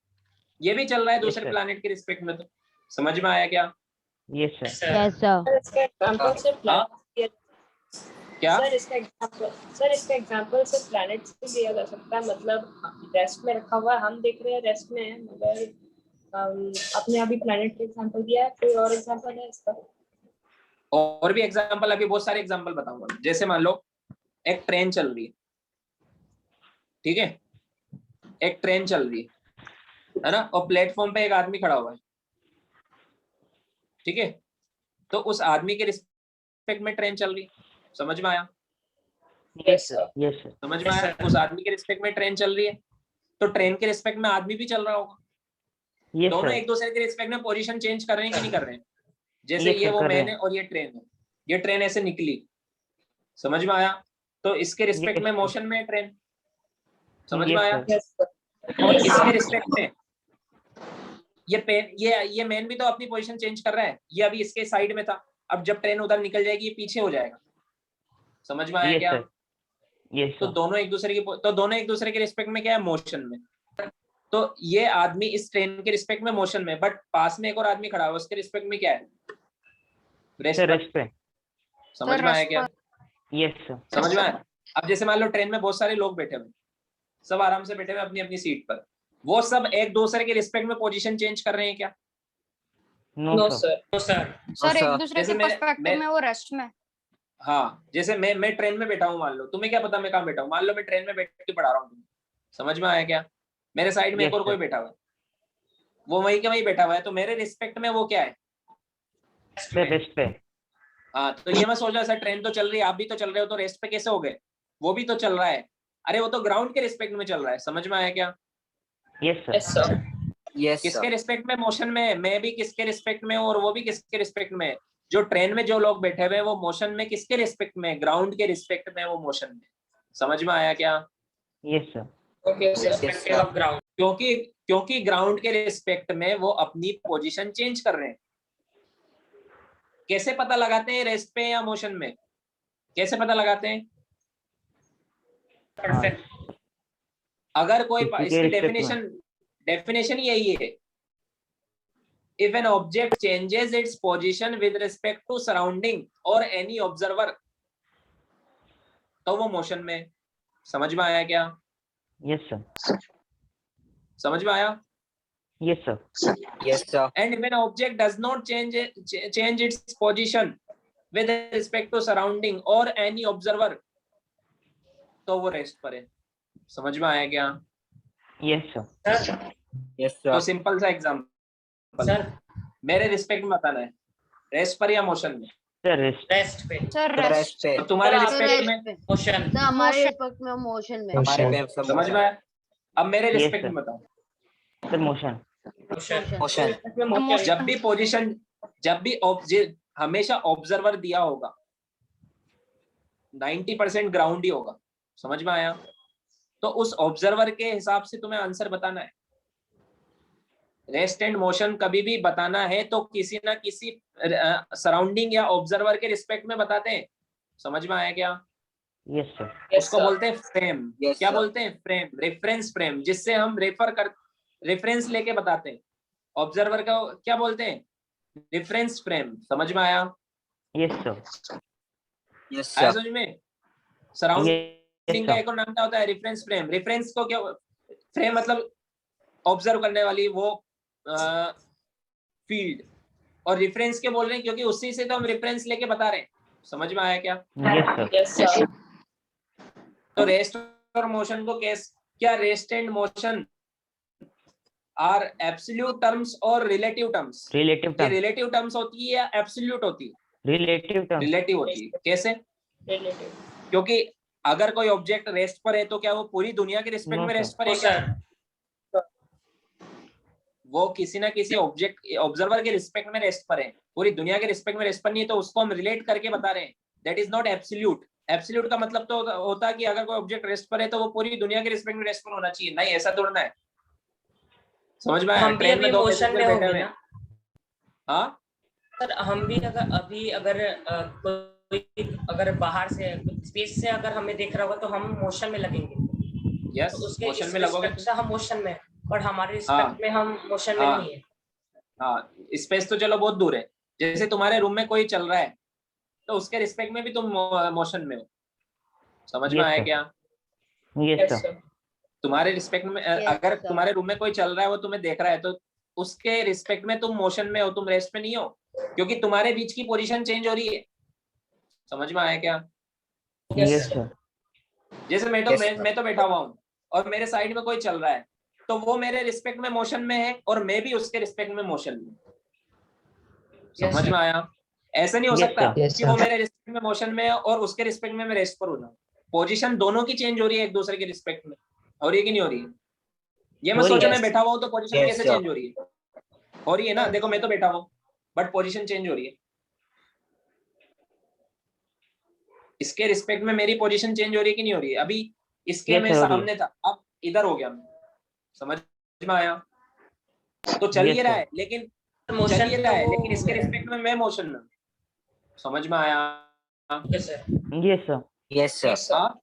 ये भी चल रहा है Yes, दूसरे sir. प्लानिट के रिस्पेक्ट में। तो समझ में आया क्या? Yes sir. Sir yes sir. इसका एग्जांपल से हाँ? क्या? सर इसका एग्जांपल से प्लैनेट्स भी लिया जा सकता है, मतलब रेस्ट में रखा हुआ है, हम देख रहे हैं रेस्ट में है, मगर आपने अभी प्लैनेट का एग्जांपल दिया है, कोई और एग्जांपल है इसका? और भी एग्जाम्पल, अभी बहुत सारे एग्जाम्पल बताऊंगा। जैसे मान लो एक ट्रेन चल रही है, ठीक है, एक ट्रेन चल रही है ना, और प्लेटफॉर्म पे एक आदमी खड़ा हुआ है, ठीक है, तो उस आदमी के रिस्पेक्ट में ट्रेन चल रही है। समझ में आया? Yes sir. Yes sir. समझ में आया? उस आदमी के रिस्पेक्ट में ट्रेन चल रही है, तो ट्रेन के रिस्पेक्ट में आदमी भी चल रहा होगा। यस दोनों सर। एक दूसरे के रिस्पेक्ट में पोजीशन चेंज कर रहे हैं कि नहीं कर रहे हैं? जैसे Yes, ये sir, वो कर रहे मैन है और ये ट्रेन है, ये ट्रेन ऐसे निकली, समझ में आया? तो इसके रिस्पेक्ट Yes, में sir. मोशन में है ट्रेन। समझ Yes, में आया? sir. और इसके रिस्पेक्ट में ये मैन भी तो अपनी पोजीशन चेंज कर रहा है, ये अभी इसके साइड में था, अब जब ट्रेन उधर निकल जाएगी ये पीछे हो जाएगा। समझ में आया Yes, क्या? sir. Yes, तो sir. दोनों एक दूसरे के रिस्पेक्ट में क्या है? मोशन में। तो ये आदमी इस ट्रेन के रिस्पेक्ट में मोशन में, बट पास में एक और आदमी खड़ा हुआ है, उसके रिस्पेक्ट में क्या है? रेस्ट सर पर। रेस्ट पे। समझ सर, में आया रेस्ट क्या? Yes sir. समझ में आया? अब जैसे मान लो ट्रेन में बहुत सारे लोग बैठे हुए, सब आराम से बैठे हुए अपनी अपनी सीट पर, वो सब एक दूसरे के रिस्पेक्ट में पोजीशन चेंज कर रहे हैं क्या? No sir. तो सर सर sir. एक दूसरे जैसे के मैं- पर्सपेक्टिव में वो रेस्ट में। हाँ, जैसे मैं ट्रेन में बैठा हूँ, मान लो, तुम्हें क्या पता मैं कहाँ बैठा हूँ, मान लो मैं ट्रेन में बैठ के पढ़ा रहा हूँ, समझ में आया क्या? मेरे साइड में एक Yes, और कोई sir. बैठा हुआ है, वो वहीं के वहीं बैठा हुआ है, तो मेरे रिस्पेक्ट में वो क्या है? सर रेस्ट पे। हाँ, तो ये मैं सोच रहा सर ट्रेन तो चल रही है, आप भी तो चल रहे हो, तो रेस्ट पे कैसे हो गए? वो भी तो चल रहा है, अरे वो तो ग्राउंड के रिस्पेक्ट में चल रहा है। समझ में आया क्या? Yes yes sir. Sir yes किसके सर। रिस्पेक्ट में मोशन में है? मैं भी किसके रिस्पेक्ट में हूँ और वो भी किसके रिस्पेक्ट में है? जो ट्रेन में जो लोग बैठे हुए हैं वो मोशन में किसके रिस्पेक्ट में? ग्राउंड के रिस्पेक्ट में, वो मोशन में। समझ में आया क्या? Yes sir. Okay respective of ground. क्योंकि ग्राउंड के रिस्पेक्ट में वो अपनी पोजीशन चेंज कर रहे हैं। कैसे पता लगाते हैं रेस्ट पे या मोशन में? कैसे पता लगाते हैं? परफेक्ट। अगर कोई किसी के इसकी respect में। डेफिनेशन यही है, if an object changes its position with respect to surrounding or any observer, तो वो मोशन में। समझ में आया क्या? Yes sir. समझ में आया? Yes sir. Yes sir. And if an object does not change its position with respect to surrounding or any observer, तो वो रेस्ट पर है। समझ में आया क्या? Yes sir. सर यस तो सर। सिंपल सा एग्जांपल, सर मेरे रिस्पेक्ट में बताना है, रेस्ट पर या मोशन में? Sir rest. रेस्ट पे सर रेस्ट। रेस्ट पे। तो तुम्हारे सर, रिस्पेक्ट में मोशन। सर हमारे रिस्पेक्ट में मोशन में। हमारे पे सब समझ में आया? अब मेरे Yes, रिस्पेक्ट sir. में बताओ। Sir motion. Motion motion. जब भी पोजीशन, जब भी हमेशा ऑब्जर्वर दिया होगा, 90% ग्राउंड ही होगा। समझ में आया? तो उस ऑब्जर्वर के हिसाब से तुम्हें आंसर बताना है। रेस्ट एंड मोशन कभी भी बताना है तो किसी ना किसी सराउंडिंग या ऑब्जर्वर के रिस्पेक्ट में बताते हैं। समझ में आया क्या? Yes sir. उसको बोलते हैं फ्रेम। Yes, क्या sir. बोलते हैं? फ्रेम, रेफरेंस फ्रेम, जिससे हम रेफरेंस लेके बताते हैं। ऑब्जर्वर का क्या बोलते हैं? Reference frame. समझ में आया? Yes sir. Yes, आया sir. समझ में? सराउंडिंग यस का सर। एक और नाम क्या होता है? Reference frame. रेफरेंस को क्या, फ्रेम मतलब ऑब्जर्व करने वाली वो फील्ड, और रेफरेंस के बोल रहे हैं क्योंकि उसी से तो हम रेफरेंस लेके बता रहे हैं। समझ में आया क्या? Yes sir. Yes sir. तो रेस्ट और मोशन को क्या rest and motion are absolute terms और रिलेटिव टर्म्स? रिलेटिव ये टर्म। रिलेटिव टर्म्स होती है या एब्सोल्यूट होती है? Relative term. रिलेटिव होती है। कैसे? रिलेटिव। क्योंकि अगर कोई ऑब्जेक्ट रेस्ट पर है तो क्या वो पूरी दुनिया के रिस्पेक्ट No, में sir. रेस्ट पर है तो क्या? सर वो किसी ना किसी ऑब्जेक्ट ऑब्जर्वर के रिस्पेक्ट में रेस्ट पर है, पूरी दुनिया के रिस्पेक्ट में रेस्ट पर नहीं है, तो उसको हम रिलेट करके बता रहे हैं। That is not absolute. Absolute का मतलब तो होता है कि अगर कोई ऑब्जेक्ट रेस्ट पर है तो वो पूरी दुनिया के रिस्पेक्ट में रेस्ट पर होना चाहिए। नहीं, ऐसा थोड़ा है। समझ में आया? हम भी ट्रेन में अभी दो मोशन में पैसेंजर बैठे होंगे हुए हैं। ना हाँ, सर? हम भी अगर कोई अगर बाहर से स्पेस से अगर हमें देख रहा होगा तो हम मोशन में लगेंगे। यस, तो उसके मोशन इस में लगोगे रिस्पेक्ट से हम मोशन में हैं, और हमारे हाँ रिस्पेक्ट में हम मोशन में हाँ नहीं है। हाँ, स्पेस तो चलो बहुत दूर है। जैसे तुम्हारे रूम में कोई चल रहा है तो उसके रिस्पेक्ट में भी तुम मोशन में हो। समझ में Yes, आया sir. क्या? Yes yes sir. सर। तुम्हारे रिस्पेक्ट में Yes, अगर sir. तुम्हारे रूम में कोई चल रहा है, वो तुम्हें देख रहा है, तो उसके रिस्पेक्ट में तुम मोशन में हो, तुम रेस्ट में नहीं हो, क्योंकि तुम्हारे बीच की पोजीशन चेंज हो रही है। समझ में आया क्या? Yes sir. जैसे मैं Yes, sir. तो बैठा हुआ हूँ और मेरे साइड में कोई चल रहा है, तो वो मेरे रिस्पेक्ट में मोशन में है और मैं भी उसके रिस्पेक्ट में मोशन में। Yes, समझ sir. में आया? ऐसा नहीं हो Yes, सकता sir. कि वो मेरे रिस्पेक्ट में मोशन में है और उसके रिस्पेक्ट में मैं रेस्ट पर हूँ। पोजीशन दोनों की चेंज हो रही है एक दूसरे के रिस्पेक्ट में। हो रही है कि नहीं हो रही है? ये मत हो रही सोचो है। मैं बैठा हुआ हूँ तो पोजीशन Yes, कैसे sir. चेंज हो रही है। हो रही है ना? देखो मैं तो बैठा हूँ बट पोजीशन चेंज हो रही है। इसके रिस्पेक्ट में मेरी पोजीशन चेंज हो रही है कि नहीं हो रही है? अभी इसके Yes, में sir, हो रही है। सामने था, अब इधर हो गया मैं। समझ में आया? तो चल Yes, ये रहा sir. है, लेकिन चल मोशन ये तो रहा है, वो लेकिन इसके रिस्पेक्ट में मैं मोशन में हूं। समझ में आया? Yes sir. Yes sir. Yes, sir. Yes sir. हाँ,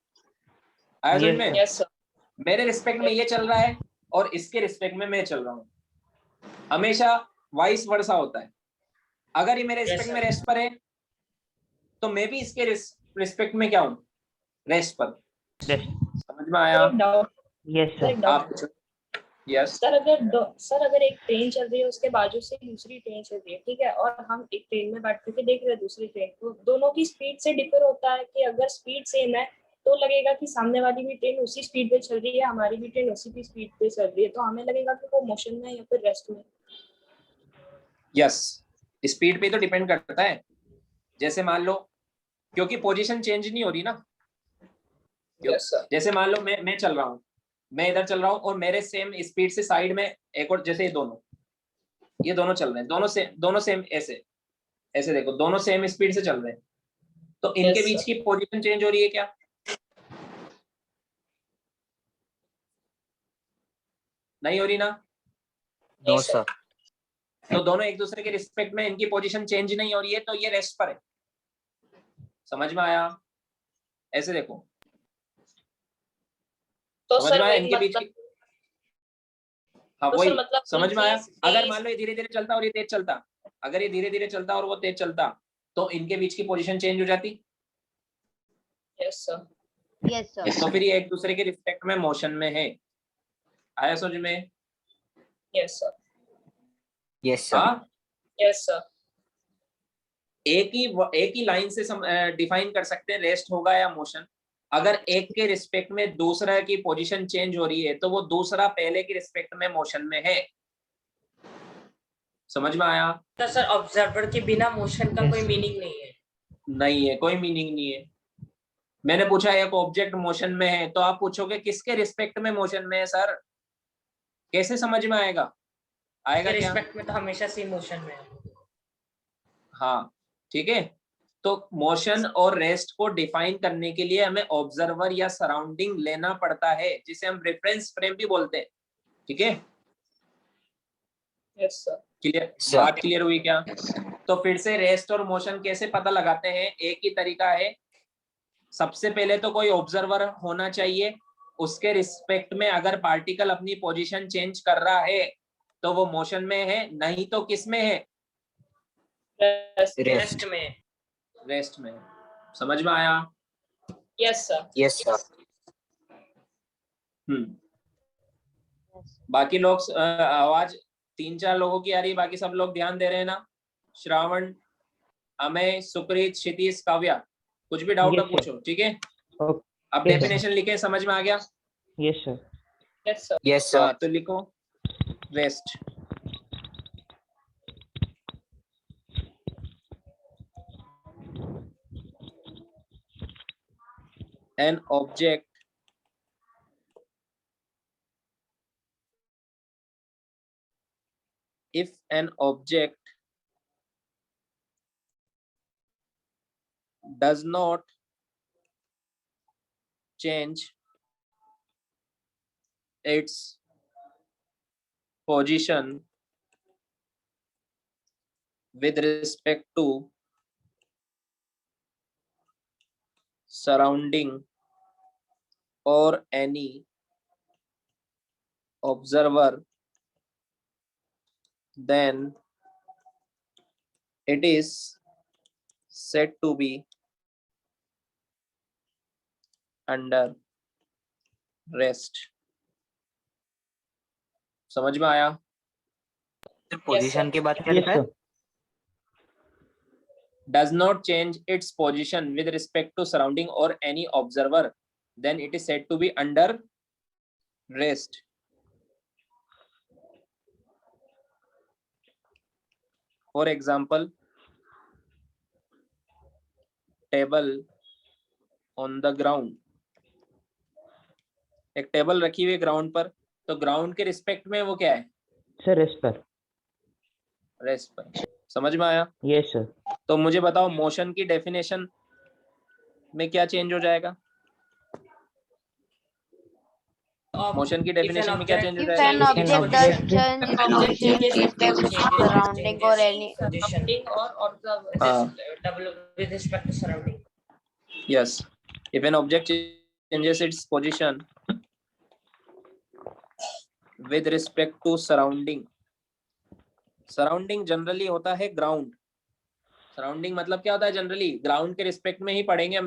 आया समझ Yes, में? sir. Yes sir. मेरे रिस्पेक्ट में ये चल रहा है और इसके रिस्पेक्ट में मैं चल रहा हूँ। हमेशा वाइस वर्सा होता है। अगर ये मेरे Yes, रिस्पेक्ट में sir. रेस्ट पर है तो मैं भी इसके रिस्पेक्ट में क्या हूँ? रेस्ट पर। Yes. समझ में आया? एक डाउट Yes, सर, sir. एक आप डाउट पूछो। यस, सर अगर एक ट्रेन चल रही है, उसके बाजू से दूसरी ट्रेन चल रही है, ठीक है, और हम एक ट्रेन में बैठ करके देख रहे हैं दूसरी ट्रेन, तो दोनों की स्पीड से डिफर होता है कि अगर स्पीड सेम है तो लगेगा कि सामने वाली भी ट्रेन उसी स्पीड पे चल रही है, हमारी भी ट्रेन उसी की स्पीड पे चल रही है, तो हमें लगेगा कि वो मोशन में है या फिर रेस्ट में। यस, स्पीड पे तो डिपेंड करता है। जैसे मान लो, क्योंकि पोजीशन चेंज नहीं हो रही ना। Yes sir. जैसे मान लो मैं चल रहा हूँ, मैं इधर चल रहा हूँ और मेरे सेम स्पीड से साइड में एक और, जैसे ये दोनों चल रहे हैं, दोनों सेम ऐसे ऐसे देखो, दोनों सेम स्पीड से चल रहे हैं, तो इनके Yes, बीच sir. की पोजीशन चेंज हो रही है क्या? नहीं हो रही ना? No, Yes, sir. sir. तो दोनों एक दूसरे के रिस्पेक्ट में इनकी पोजीशन चेंज नहीं हो रही है, तो ये रेस्ट पर है। समझ में आया? ऐसे देखो, तो समझ सर में आया वही इनके बीच मतलब, की? हाँ तो वही, सर मतलब समझ में आया? अगर मान लो ये ये धीरे धीरे चलता और ये तेज चलता, अगर ये धीरे धीरे चलता और वो तेज चलता, तो इनके बीच की पोजीशन चेंज हो जाती। Yes sir. Yes, sir. तो फिर ये एक दूसरे के रिस्पेक्ट में मोशन में है। आया समझ में? Yes sir. Yes, sir. हाँ, यस सर। एक ही लाइन से डिफाइन कर सकते हैं रेस्ट होगा या मोशन। अगर एक के रिस्पेक्ट में दूसरा की पोजीशन चेंज हो रही है तो वो दूसरा पहले के रिस्पेक्ट में मोशन में है। समझ में आया? तो सर ऑब्जर्वर के बिना मोशन का कोई मीनिंग नहीं है। नहीं है, कोई मीनिंग नहीं है। मैंने पूछा एक ऑब्जेक्ट मोशन में है, तो आप पूछोगे किसके रिस्पेक्ट में मोशन में है सर? कैसे समझ में आएगा? आएगा उसके क्या? रिस्पेक्ट में तो हमेशा से मोशन में है। हाँ, ठीक है। तो मोशन और रेस्ट को डिफाइन करने के लिए हमें ऑब्जर्वर या सराउंडिंग लेना पड़ता है, जिसे हम रेफरेंस फ्रेम भी बोलते हैं। ठीक है? Yes sir. Clear, Sir. बात क्लियर हुई क्या? तो फिर से रेस्ट और मोशन कैसे पता लगाते हैं? एक ही तरीका है, सबसे पहले तो कोई ऑब्जर्वर होना चाहिए, उसके रिस्पेक्ट में अगर पार्टिकल अपनी पोजीशन चेंज कर रहा है तो वो मोशन में है, नहीं तो किस में है? Rest. रेस्ट में। रेस्ट में। समझ में आया? Yes sir. Yes, sir. बाकी लोग आवाज 3-4 लोगों की आ रही है, बाकी सब लोग ध्यान दे रहे हैं ना? श्रावण, अमय, सुप्रीत, क्षितिज, काव्या, कुछ भी डाउट Yes, है sir. पूछो, ठीक है? Okay. अब Yes, sir. डेफिनेशन लिखे, समझ में आ गया? Yes, sir. Yes sir. Yes, sir. हाँ, तो लिखो rest. An object if an object does not change its position with respect to surrounding or any observer, then it is said to be under rest. समझ में आया? पोजीशन के बाद क्या Yes, लिखा है? sir. Does not change its position with respect to surrounding or any observer, then it is said to be under rest. For example, table on the ground. एक टेबल रखी हुई है ग्राउंड पर, तो ग्राउंड के रिस्पेक्ट में वो क्या है? Sir, rest पर. रेस्ट पर। समझ में आया? Yes, sir. तो मुझे बताओ मोशन की डेफिनेशन में क्या चेंज हो जाएगा? मोशन की डेफिनेशन में क्या चेंज हो If जाएगा? an object does object- change its position with respect to surrounding or any surrounding or observer हाँ. double with respect to surrounding. Yes. If an object changes its position with respect to surrounding, surrounding generally होता है ग्राउंड। सराउंडिंग मतलब क्या होता है? जनरली ग्राउंड के रिस्पेक्ट में ही पढ़ेंगे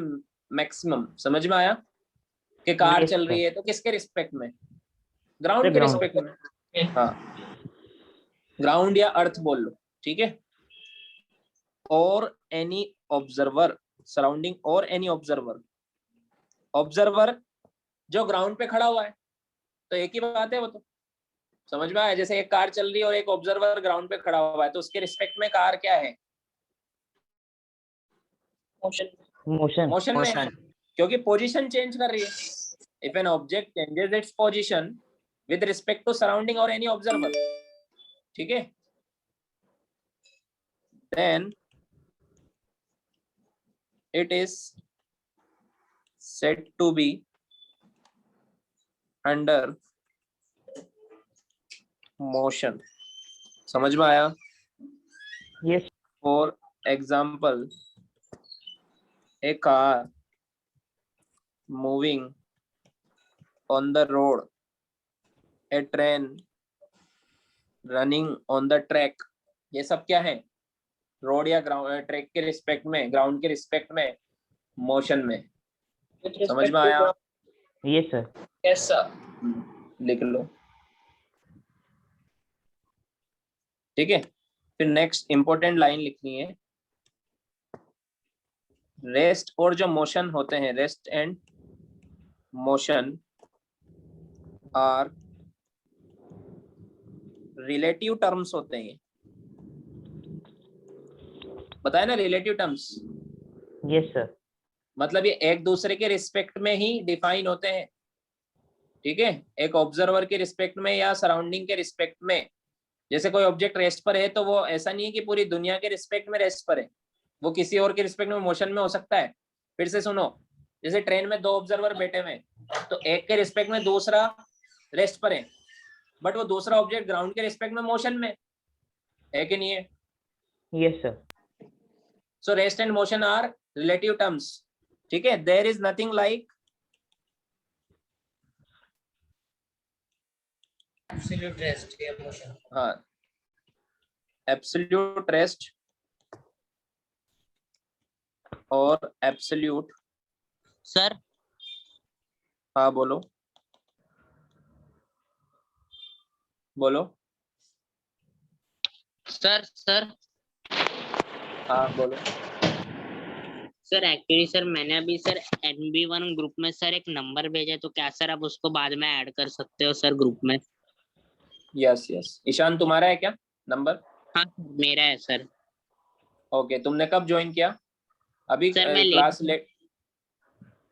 मैक्सिमम। समझ में आया? कि कार Yes, चल sir. रही है तो किसके रिस्पेक्ट में? ग्राउंड के ground. रिस्पेक्ट में। हाँ, ग्राउंड या अर्थ बोल लो, ठीक है? और एनी ऑब्जर्वर, सराउंडिंग और एनी ऑब्जर्वर। ऑब्जर्वर जो ग्राउंड पे खड़ा हुआ है, तो एक ही बात है वो तो। समझ में आया? जैसे एक कार चल रही है और एक ऑब्जर्वर ग्राउंड पे खड़ा हुआ है, तो उसके रिस्पेक्ट में कार क्या है? मोशन। Motion. मोशन में है, Motion. क्योंकि पोजीशन चेंज कर रही है। If an object changes its position with respect to surrounding और एनी ऑब्जर्वर, ठीक है, then it is said to be under motion. समझ में आया? Yes. For example, a car moving on the road, a train running on the track, ये सब क्या है? रोड या ग्राउंड, ट्रैक के रिस्पेक्ट में, ग्राउंड के रिस्पेक्ट में, मोशन में। समझ में आया? Yes, sir. Yes sir. लिख लो, ठीक है? फिर नेक्स्ट इंपॉर्टेंट लाइन लिखनी है। रेस्ट और जो मोशन होते हैं, rest and motion are relative terms होते हैं। बताया ना, रिलेटिव टर्म्स। Yes, sir. मतलब ये एक दूसरे के रिस्पेक्ट में ही डिफाइन होते हैं, ठीक है? एक ऑब्जर्वर के रिस्पेक्ट में या सराउंडिंग के रिस्पेक्ट में। जैसे कोई ऑब्जेक्ट रेस्ट पर है, तो वो ऐसा नहीं है कि पूरी दुनिया के रिस्पेक्ट में रेस्ट पर है, वो किसी और के रिस्पेक्ट में मोशन में हो सकता है। फिर से सुनो, जैसे ट्रेन में 2 ऑब्जर्वर बैठे हुए, तो एक के रिस्पेक्ट में दूसरा रेस्ट पर है, बट वो दूसरा ऑब्जेक्ट ग्राउंड के रिस्पेक्ट में मोशन में। है कि नहीं है? Yes, sir. So rest and motion are relative terms, ठीक है। There is nothing like absolute rest या मोशन। हाँ, एब्सोल्यूट रेस्ट और एब्सोल्यूट। सर हाँ बोलो बोलो। सर सर हाँ बोलो। सर एक्चुअली सर मैंने अभी सर NB1 ग्रुप में सर एक नंबर भेजा है, तो क्या सर आप उसको बाद में ऐड कर सकते हो सर ग्रुप में? यस यस, ईशान तुम्हारा है क्या नंबर? हाँ मेरा है सर। ओके, तुमने कब ज्वाइन किया? अभी सर मैं क्लास लेट?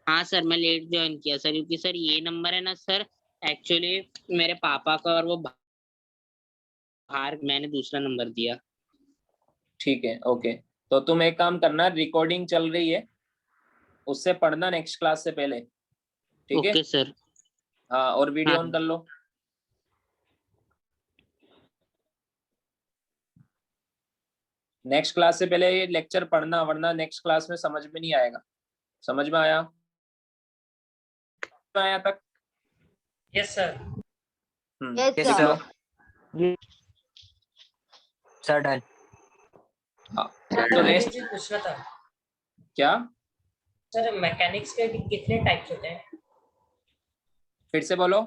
हाँ सर मैं लेट ज्वाइन किया सर, क्योंकि सर ये नंबर है ना सर एक्चुअली मेरे पापा का, और वो बाहर मैंने दूसरा नंबर दिया। ठीक है ओके, तो तुम एक काम करना, रिकॉर्डिंग चल रही है उससे पढ़ना नेक्स्ट क्लास से पहले, ठीक है? Okay sir. हाँ, और वीडियो हाँ। ऑन कर लो। नेक्स्ट क्लास से पहले ये लेक्चर पढ़ना, वरना नेक्स्ट क्लास में समझ में नहीं आएगा। समझ में आया? आया तक? Yes sir. Yes, लिख sir. लो। Sir done. हाँ, सर तो मुझे रेस्ट चीज पूछना था क्या? सर, मैकेनिक्स के कितने टाइप्स होते हैं? फिर से बोलो।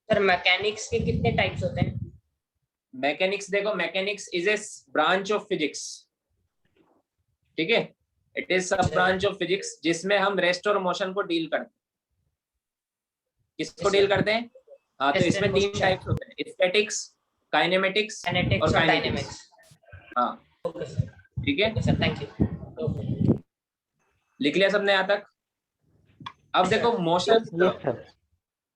सर मैकेनिक्स के कितने टाइप्स होते हैं? मैकेनिक्स देखो, mechanics is a branch of physics, ठीक है? इट इज सब ब्रांच ऑफ फिजिक्स जिसमें हम रेस्ट और मोशन को डील करते हैं। किसको डील करते हैं? हाँ, तो Rest इसमें and तीन motion. टाइप्स होते हैं, स्टैटिक्स, काइनेमेटिक्स Kinetics और और काइनेटिक्स। dynamics. हाँ ओके सर। ठीक है, okay sir, thank you. Okay लिख लिया सबने यहाँ तक? अब देखो मोशन, Yes, sir.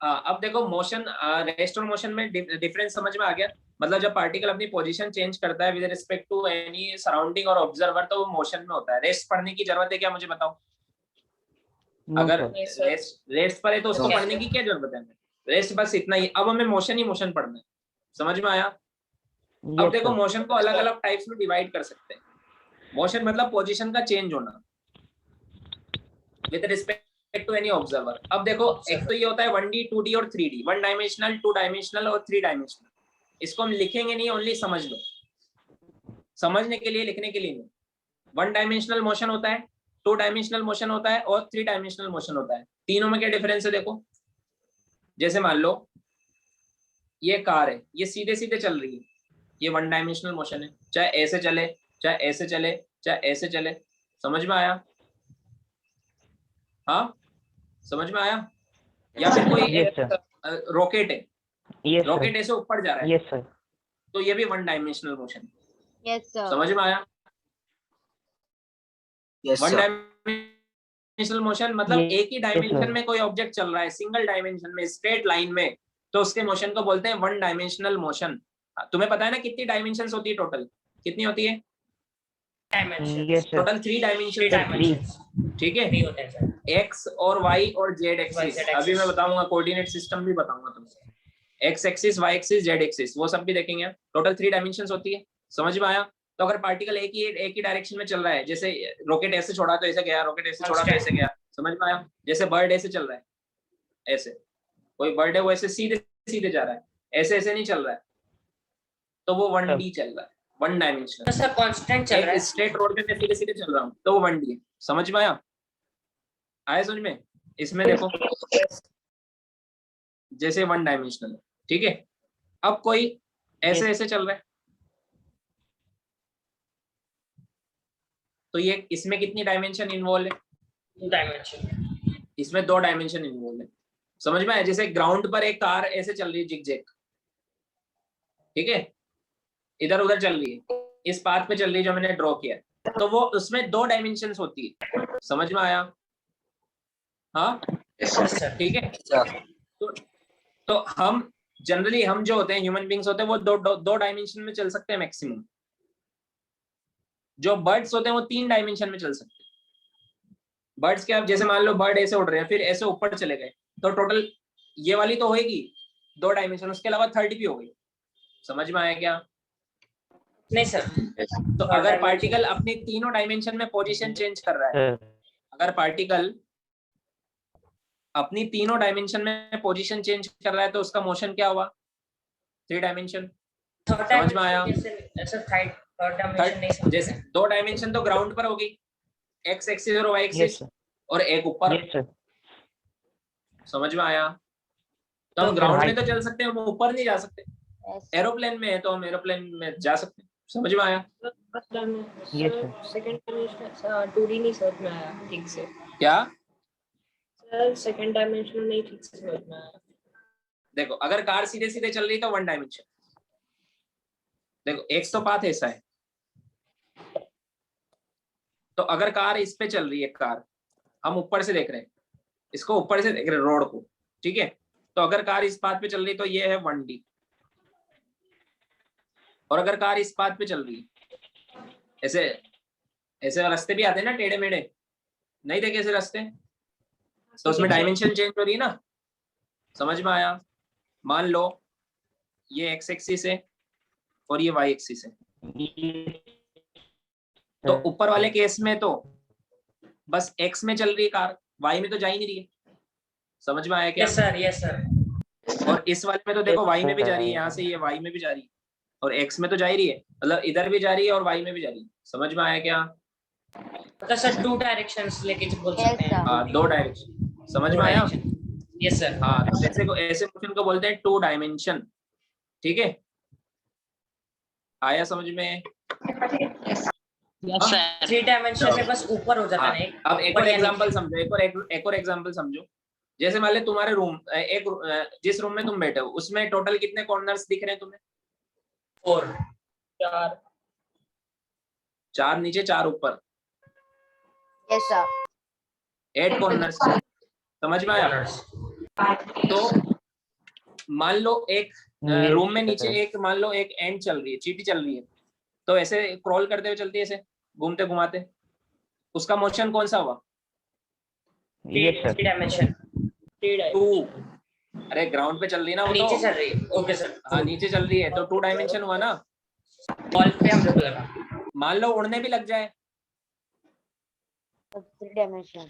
अब देखो मोशन, रेस्ट और मोशन में डिफरेंस समझ में आ गया? मतलब जब पार्टिकल अपनी पोजीशन चेंज करता है with respect to any surrounding और ऑब्जर्वर, तो वो मोशन में होता है। रेस्ट पढ़ने की जरूरत है क्या, मुझे बताओ? No, अगर sir. रेस्ट पर है तो उसको No. पढ़ने की क्या जरूरत है? रेस्ट बस इतना ही। अब हमें मोशन ही मोशन पढ़ना है। समझ में आया? अब Yes, देखो sir. मोशन को अलग अलग टाइप्स में डिवाइड कर सकते हैं। मोशन मतलब पोजीशन का चेंज होना with respect to any observer. अब देखो, एक तो ये होता है 1D 2D और 3D, 1 डायमेंशनल, 2 डायमेंशनल और 3 डायमेंशनल। इसको हम लिखेंगे नहीं, ओनली समझ लो, समझने के लिए, लिखने के लिए नहीं। 1 डायमेंशनल मोशन होता है, 2 डायमेंशनल मोशन होता है और 3 डायमेंशनल मोशन होता है। तीनों में क्या डिफरेंस है देखो। जैसे मान लो ये कार है, ये सीधे सीधे चल रही है, ये 1 डायमेंशनल मोशन है। चाहे ऐसे चले, चाहे ऐसे चले, चाहे ऐसे चले। समझ में आया? हाँ समझ में आया? या फिर कोई Yes, एक sir. रॉकेट है, Yes, रॉकेट sir. ऐसे ऊपर जा रहा है, Yes, sir. तो ये भी 1 डायमेंशनल मोशन। Yes, sir. समझ में आया? Yes 1 sir. डायमेंशनल मोशन मतलब Yes, एक ही डायमेंशन sir. में कोई ऑब्जेक्ट चल रहा है, सिंगल डायमेंशन में, स्ट्रेट लाइन में, तो उसके मोशन को बोलते हैं 1 डायमेंशनल मोशन। तुम्हें पता है ना कितनी डायमेंशंस होती है टोटल? कितनी होती है dimension. Yes, sir. Total? 3 three dimension, dimensions. ठीक है? 3 होते हैं सर। एक्स और वाई और जेड Y, एक्सिस। Z अभी मैं axis. बताऊंगा, कोऑर्डिनेट सिस्टम भी बताऊंगा तुमसे। X axis, Y axis, Z axis, वो सब भी देखेंगे। टोटल 3 डायमेंशंस होती है। समझ में आया? तो अगर पार्टिकल एक ही डायरेक्शन में चल रहा है, जैसे रॉकेट ऐसे छोड़ा तो ऐसे गया, रॉकेट ऐसे छोड़ा तो ऐसे गया। समझ में आया? जैसे बर्ड ऐसे चल रहा है, ऐसे कोई बर्ड है वो ऐसे सीधे सीधे जा रहा है, ऐसे ऐसे नहीं चल रहा है, तो वो 1D चल रहा है, 1 डायमेंशनल। तो सर कांस्टेंट चल रहा एक है। स्ट्रेट रोड पे मैं सीधे सीधे चल रहा हूँ, तो वो 1D है। समझ में आया? आया समझ में? इसमें देखो जैसे 1 डायमेंशनल है, ठीक है? अब कोई ऐसे ऐसे चल रहा है, तो ये इसमें कितनी डायमेंशन इन्वॉल्व है? 2 डायमेंशन। इसमें 2 डायमेंशन इन्वॉल्व है। समझ में आया? जैसे ग्राउंड पर एक कार ऐसे चल रही है, जिग जैग, ठीक है? इधर उधर चल रही है, इस पाथ पे चल रही है जो मैंने ड्रॉ किया, तो वो उसमें 2 डायमेंशंस होती है। समझ में आया? हाँ सर ठीक है। तो हम जनरली, हम जो होते हैं ह्यूमन बींग्स होते हैं, वो दो डायमेंशन में चल सकते हैं मैक्सिमम। जो बर्ड्स होते हैं वो 3 डायमेंशन में चल सकते हैं। बर्ड्स के, आप जैसे मान लो बर्ड ऐसे उड़ रहे हैं, फिर ऐसे ऊपर चले गए, तो टोटल ये वाली तो होएगी 2 डायमेंशन, उसके अलावा थर्ड भी हो गई। समझ में आया क्या? नहीं सर, तो अगर पार्टिकल अपने तीनों डायमेंशन में पोजीशन चेंज कर रहा है, अगर पार्टिकल अपनी तीनों डायमेंशन में पोजीशन चेंज कर रहा है तो उसका मोशन क्या हुआ? 3 डायमेंशन। समझ में आया? जैसे 2 डायमेंशन तो ग्राउंड पर होगी, एक्स एक्सिस और वाई यस एक्सिस, सर, और एक ऊपर। यस सर, समझ में आया? तो हम तो ग्राउंड में height- तो चल सकते हैं, हम ऊपर नहीं जा सकते। एरोप्लेन में है तो हम एरोप्लेन में जा सकते हैं। समझ में आया? Yes, sir. Second dimension 2D नहीं समझ में आया ठीक से क्या? सर, सेकंड डायमेंशन नहीं ठीक से समझ में आया। देखो, अगर कार सीधे सीधे चल रही है तो 1 डायमेंशन। देखो, एक तो पाथ ऐसा है, तो अगर कार इस पे चल रही है, कार हम ऊपर से देख रहे हैं, इसको ऊपर से देख रहे हैं रोड को, ठीक है? तो अगर कार इस पाथ पे चल रही है तो ये है 1D। और अगर कार इस पाथ पे चल रही है, ऐसे ऐसे रास्ते भी आते हैं ना टेढ़े मेढ़े, नहीं देखे ऐसे रास्ते, तो उसमें डायमेंशन चेंज हो रही है ना। समझ में आया? मान लो ये एक्स एक्सिस है और ये वाई एक्सिस है, तो ऊपर वाले केस में तो बस एक्स में चल रही है कार, वाई में तो जा ही नहीं रही है। समझ में आया क्या? Yes sir, yes sir. और इस वाले में तो देखो वाई में भी जा रही है, यहाँ से ये वाई में भी जा रही है, और एक्स में तो जा ही रही है, मतलब इधर भी जा रही है और वाई में भी जा रही है। समझ में आया क्या? तो सर 2 डायरेक्शंस लेके बोल Yes, सकते हैं। sir. हाँ, 2 डायरेक्शन। समझ में आया? Yes sir. हाँ, तो ऐसे मोशन को बोलते हैं 2 डायमेंशन। ठीक है, आया समझ में? Yes sir. 3 डायमेंशन से बस ऊपर हो जाता हाँ, है। अब एक और एग्जांपल समझो, एक और एग्जांपल समझो। जैसे मान ले तुम्हारे रूम, जिस रूम में तुम बैठे हो उसमें टोटल कितने कॉर्नर्स दिख रहे हैं तुम्हें? 4। 4 नीचे 4 ऊपर, Yes, sir. 8 कॉर्नर्स। समझ में आया? तो मान लो एक रूम में नीचे एक, मान लो एक एंड चल रही है, चींटी चल रही है, तो ऐसे क्रॉल करते हुए चलती है, ऐसे घूमते घुमाते, उसका मोशन कौन सा हुआ? Yes, sir. 3 डायमेंशन। 2। अरे ग्राउंड पे चल रही है ना वो, नीचे तो चल रही है। Okay sir. हाँ नीचे चल रही है तो 2 डायमेंशन हुआ ना। वॉल पे हम लोग लगा। मान लो उड़ने भी लग जाए So 3 dimension.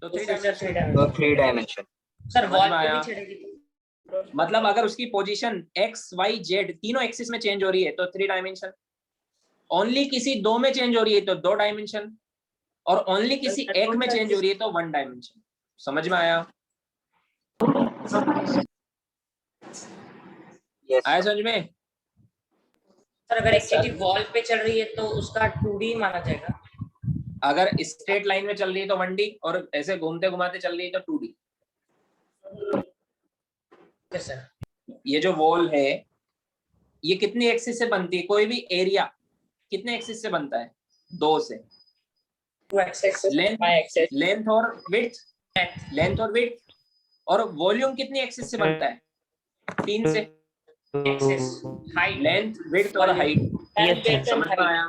तो तो 3 फिर डायमेंशन। 3 डायमेंशन। सर समझ वॉल में पे आया? भी चढ़ेगी तो मतलब अगर उसकी पोजीशन एक्स वाई जेड तीनों एक्सिस में चेंज हो रही है तो 3 डायमेंशन, ओनली किसी 2 में चेंज हो रही है तो 2 डायमेंशन, और ओनली किसी एक में चेंज हो रही है तो 1 डायमेंशन। समझ में आया? आया समझ में? सर अगर एक चीटी वॉल पे चल रही है तो उसका 2D माना जाएगा। अगर स्ट्रेट लाइन में चल रही है तो 1D, और ऐसे घूमते घुमाते चल रही है तो 2D। Okay sir. ये जो वॉल है ये कितनी एक्सिस से बनती है? कोई भी एरिया कितने एक्सिस से बनता है? 2 से। 2 axes, length, y axes, length और विड्थ, लेंथ और विड्थ। और वॉल्यूम कितनी एक्सिस से बनता है? 3 से। एक्सेस, हाइट, लेंथ, विड्थ और हाइट। Yes, sir. समझ में आया?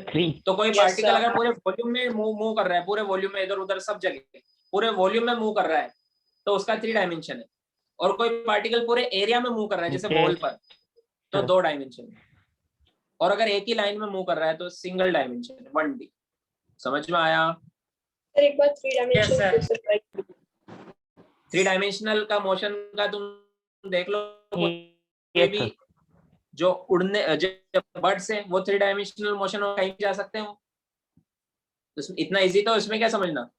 3. तो कोई Yes, पार्टिकल sir. अगर पूरे वॉल्यूम में मूव कर रहा है, पूरे वॉल्यूम में इधर उधर सब जगह पूरे वॉल्यूम में मूव कर रहा है तो उसका 3 डायमेंशन है। और कोई पार्टिकल पूरे एरिया में मूव कर रहा है जैसे वॉल पर, तो 2 डायमेंशन है। और अगर एक ही लाइन में मूव कर रहा है तो सिंगल डायमेंशन, 1D। समझ में आया? सर एक बार 3 डायमेंशन sir. फिर से try कीजिए। 3 डायमेंशनल का मोशन का तुम देख लो, कोई Yes, भी sir. जो उड़ने जो बर्ड्स है वो 3 डायमेंशनल मोशन कहीं भी जा सकते हैं वो। तो इतना इजी तो इसमें क्या समझना,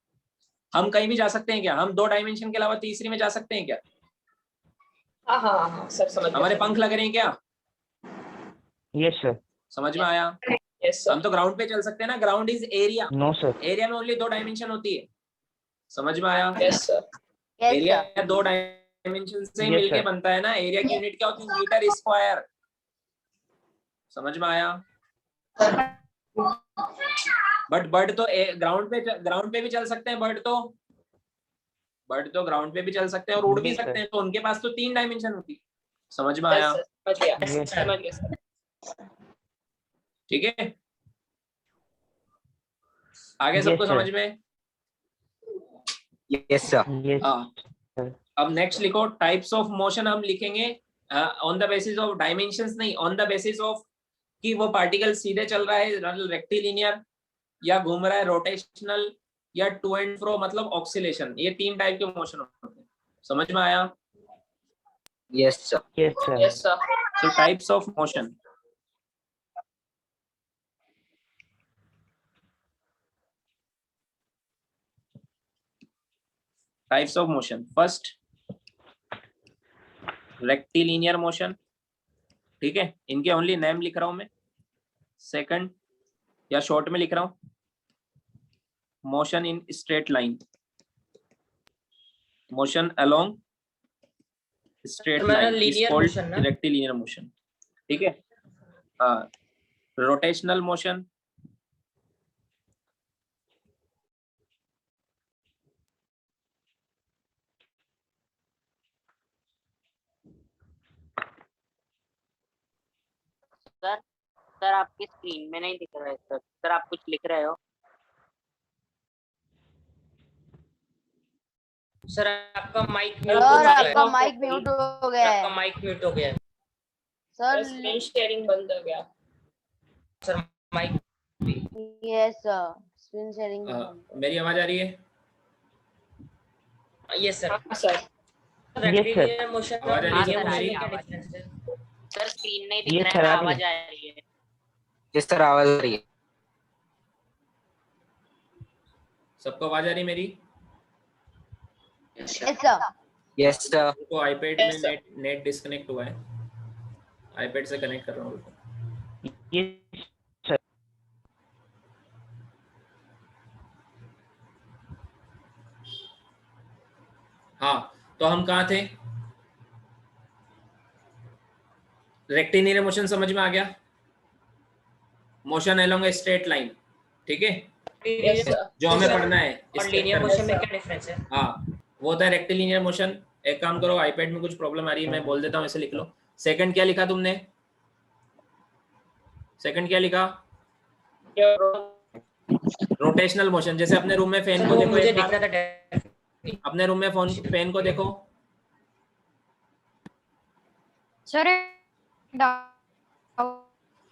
हम कहीं भी जा सकते हैं क्या? हम 2 डायमेंशन के अलावा तीसरी में जा सकते हैं क्या? हाँ सर समझ गया। हमारे पंख लग रहे हैं क्या? Yes, sir. समझ में आया? Yes sir. हम तो ग्राउंड पे चल सकते हैं ना, ground is area, No, sir. Area में ओनली 2 डायमेंशन होती है। समझ में आया? Yes sir. Yes, area sir. 2 dimension से Yes, मिलके sir. बनता है ना। एरिया की यूनिट क्या होती है? Metre square. समझ में आया? बट बर्ड तो ग्राउंड पे भी चल सकते हैं, बर्ड तो ग्राउंड पे भी चल सकते हैं और उड़ भी Yes, sir. सकते हैं, तो उनके पास तो 3 डायमेंशन होती है। समझ में यस आया? सर समझ गया। Yes, sir. समझ गया सर। ठीक है, आगे Yes, सबको sir. समझ में? Yes, sir. Yes. हाँ, अब नेक्स्ट लिखो, टाइप्स ऑफ मोशन हम लिखेंगे on the basis of dimensions नहीं, ऑन द बेसिस ऑफ कि वो पार्टिकल सीधे चल रहा है रेक्टिलिनियर, या घूम रहा है रोटेशनल, या टू एंड फ्रो मतलब ऑक्सीलेशन। ये 3 टाइप के मोशन होते हैं। समझ में आया? Yes sir. Yes, sir. Yes, sir. So types of motion. Types of motion. First, rectilinear motion. ठीक है, इनके ओनली नेम लिख रहा हूं मैं। सेकंड, या शॉर्ट में लिख रहा हूं, motion in straight line, motion along straight line is called rectilinear motion. ठीक है, रोटेशनल मोशन, सर सर आपकी स्क्रीन में नहीं दिख रहा है सर। सर आप कुछ लिख रहे हो? सर आपका माइक म्यूट सर हो गया है। आपका माइक म्यूट हो गया आपका है माइक म्यूट हो गया है सर। स्क्रीन शेयरिंग बंद हो गया। Sir mike. Yes sir, screen sharing मेरी आवाज आ रही है? Yes sir. हाँ सर। रेक्टिलिनियर मोशन आवाज आ रही है और सबको मेरी? क्या डिफरेंस है? सर स्क्रीन नहीं Yes, दिख sir, रहा है, आ रही आवाज है। आ रही है। यस सर, आवाज आ रही है। सबको आवाज आ रही है मेरी? Yes sir. Yes sir. उनको आईपैड Yes, में sir. नेट डिस्कनेक्ट हुआ है, आईपैड से कनेक्ट कर रहा हूँ उनको। Yes, हाँ, तो हम कहाँ थे? रेक्टिलिनियर मोशन समझ में आ गया? Motion along a straight line, ठीक है, Yes, sir. जो हमें पढ़ना है और इस लीनियर चैप्टर में। मोशन में क्या डिफरेंस है? हाँ, वो होता है रेक्टिलिनियर मोशन। एक काम करो, आईपैड में कुछ प्रॉब्लम आ रही है, मैं बोल देता हूँ, ऐसे लिख लो। सेकंड क्या लिखा तुमने? सेकंड क्या लिखा? Rotational motion. जैसे अपने रूम में फैन सर को वो देखो, मुझे एक बार दिखना था। अपने रूम में फैन को देखो। सर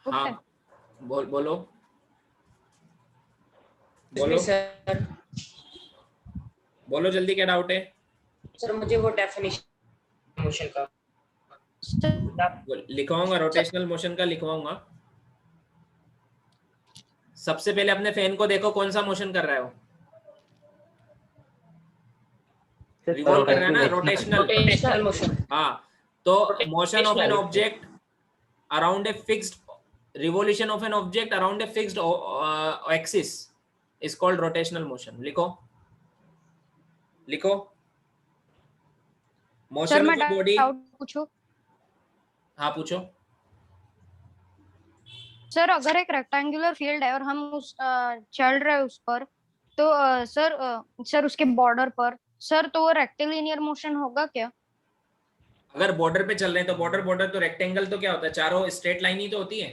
हाँ, बोलो बोलो सर बोलो जल्दी, क्या डाउट है? सर मुझे वो डेफिनेशन मोशन का लिखवाऊंगा, रोटेशनल मोशन का लिखवाऊंगा। सबसे पहले अपने फैन को देखो, कौन सा मोशन कर रहा है वो? रिवॉल्व कर रहा है ना, रोटेशनल मोशन। हाँ, तो motion of an object around a fixed, revolution of an object around a fixed axis is called rotational motion. लिखो लिखो, सर मोशन मैं ऑफ ए बॉडी। डाउट पूछूं? हाँ पूछो। सर अगर एक रेक्टेंगुलर फील्ड है और हम उस चल रहे हैं उस पर, तो सर उसके बॉर्डर पर, सर तो वो रेक्टिलिनियर मोशन होगा क्या? अगर बॉर्डर पे चल रहे हैं तो बॉर्डर तो रेक्टेंगल तो क्या होता है, चारों स्ट्रेट लाइन ही तो होती है।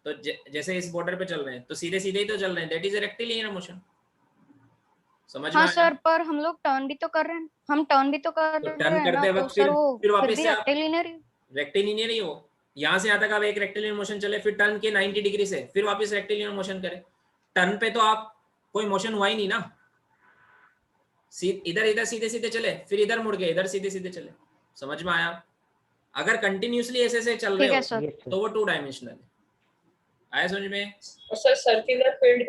तो जैसे इस बॉर्डर पे चल रहे हैं तो सीधे सीधे ही तो चल रहे हैं, that is a rectilinear motion. समझ में हाँ आया? सर, पर हम लोग टर्न भी तो कर रहे हैं, हम टर्न भी तो कर तो रहे टर्न हैं ना, करते तो वक्त सर वो फिर फिर वापस भी से रेक्टिलिनियर। रेक्टिलिनियर ही हो। यहाँ से यहाँ तक आप एक रेक्टिलिनियर मोशन चले, फिर टर्न के 90 डिग्री से फिर वापस रेक्टिलिनियर मोशन करें। टर्न पे तो आप कोई मोशन हुआ ही नहीं ना, इधर इधर सीधे सीधे चले, फिर इधर मुड़ गए, इधर सीधे सीधे चले। समझ में आया? अगर कंटिन्यूअसली ऐसे चल रहे ठीक है हो सर। तो वो 2 डायमेंशनल है। आया समझ में? सर सर्कुलर फील्ड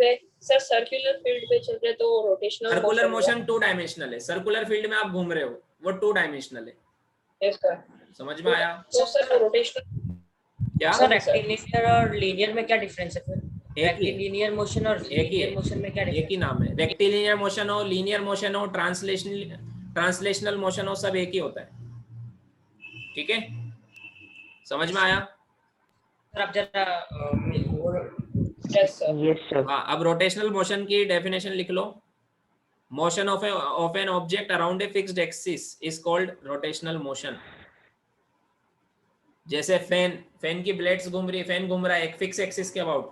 पे चल रहे तो रोटेशनल सर्कुलर मोशन 2 डायमेंशनल है। सर्कुलर फील्ड में आप घूम रहे हो, वो 2 डायमेंशनल है। Yes sir. समझ में आया? तो सर रोटेशनल क्या सर रेक्टिलिनियर और लीनियर में क्या डिफरेंस है फिर? एक ही रेक्टिलिनियर मोशन और एक ही लीनियर मोशन में क्या एक डिफरेंस ही नाम है। रेक्टिलिनियर मोशन हो, लीनियर मोशन हो, ट्रांसलेशनल मोशन हो, सब एक ही होता है। ठीक है, समझ में आया? सर आप जरा यस सर। yes, sir. हाँ, अब रोटेशनल मोशन की डेफिनेशन लिख लो। Motion of an object around a fixed axis is called rotational motion. जैसे फैन की ब्लेड्स घूम रही है, फैन घूम रहा है एक फिक्स एक्सिस के अबाउट,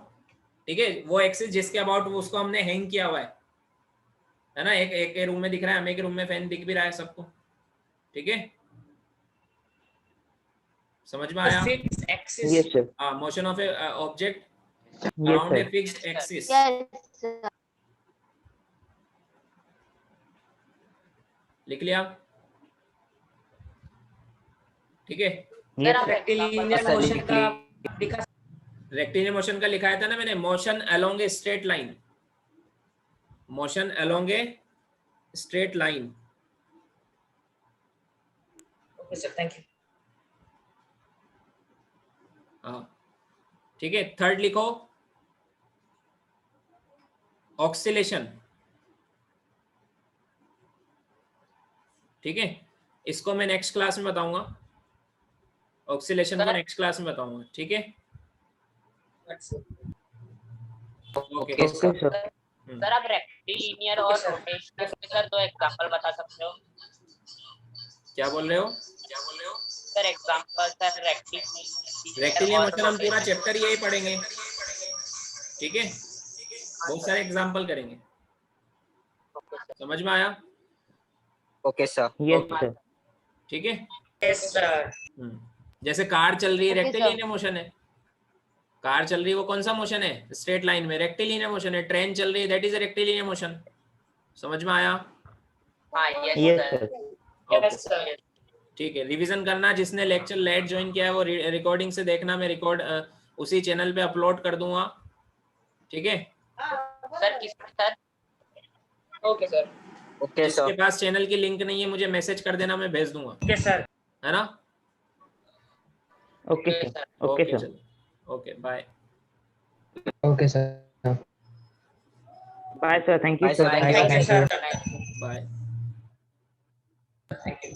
ठीक है, वो एक्सिस जिसके अबाउट उसको हमने हैंग किया हुआ है ना। एक रूम में दिख रहा है हमें, एक रूम में फैन दिख भी रहा है सबको, ठीक है, समझ में आया? Fix axis Yes, sir. Motion of A object Yes, around a sir. fixed axis. Yes, sir. लिख लिया? ठीक है, सर Yes, आप sir. रेक्टिलिनियर सर, मोशन लिख का ली। दिखा रेक्टिलिनियर मोशन का लिखाया था ना मैंने, motion along a straight line, motion along a straight line. Okay sir thank you हाँ ठीक है, थर्ड लिखो ऑक्सिलेशन। ठीक है, इसको मैं नेक्स्ट क्लास में बताऊंगा, ऑक्सिलेशन को नेक्स्ट क्लास में बताऊंगा। ठीक है, okay Okay, sir. Okay, sir. Sir आप रेक्टिलिनियर और रोटेशनल के सर 2 एग्जांपल बता सकते हो? क्या बोल रहे हो? Sir example sir rectilinear motion हम पूरा चैप्टर यही पढ़ेंगे। ठीक है, बहुत सारे एग्जांपल करेंगे। समझ में आया? Okay, sir. Yes, sir. ठीक है, यस सर जैसे कार चल रही है, Okay, रेक्टिलिनियर मोशन है। कार चल रही है, वो कौन सा मोशन है? स्ट्रेट लाइन में, रेक्टिलिनियर मोशन है। ट्रेन चल रही है, दैट इज रेक्टिलिनियर मोशन। समझ में आया? हाँ Yes, sir. यस सर ठीक है, रिवीजन करना। जिसने लेक्चर लेट ज्वाइन किया है वो रिकॉर्डिंग से देखना, मैं रिकॉर्ड उसी चैनल पे अपलोड कर दूंगा। ठीक है, सर किस sir okay sir Okay, sir. जिसके पास चैनल की लिंक नहीं है मुझे मैसेज कर देना, मैं भेज दूंगा, ओके सर है ना? Okay, sir. Okay, sir. चलो, okay bye. Okay, sir. Bye, sir. Thank you, Bye, sir. sir. Thank you sir bye. Thank you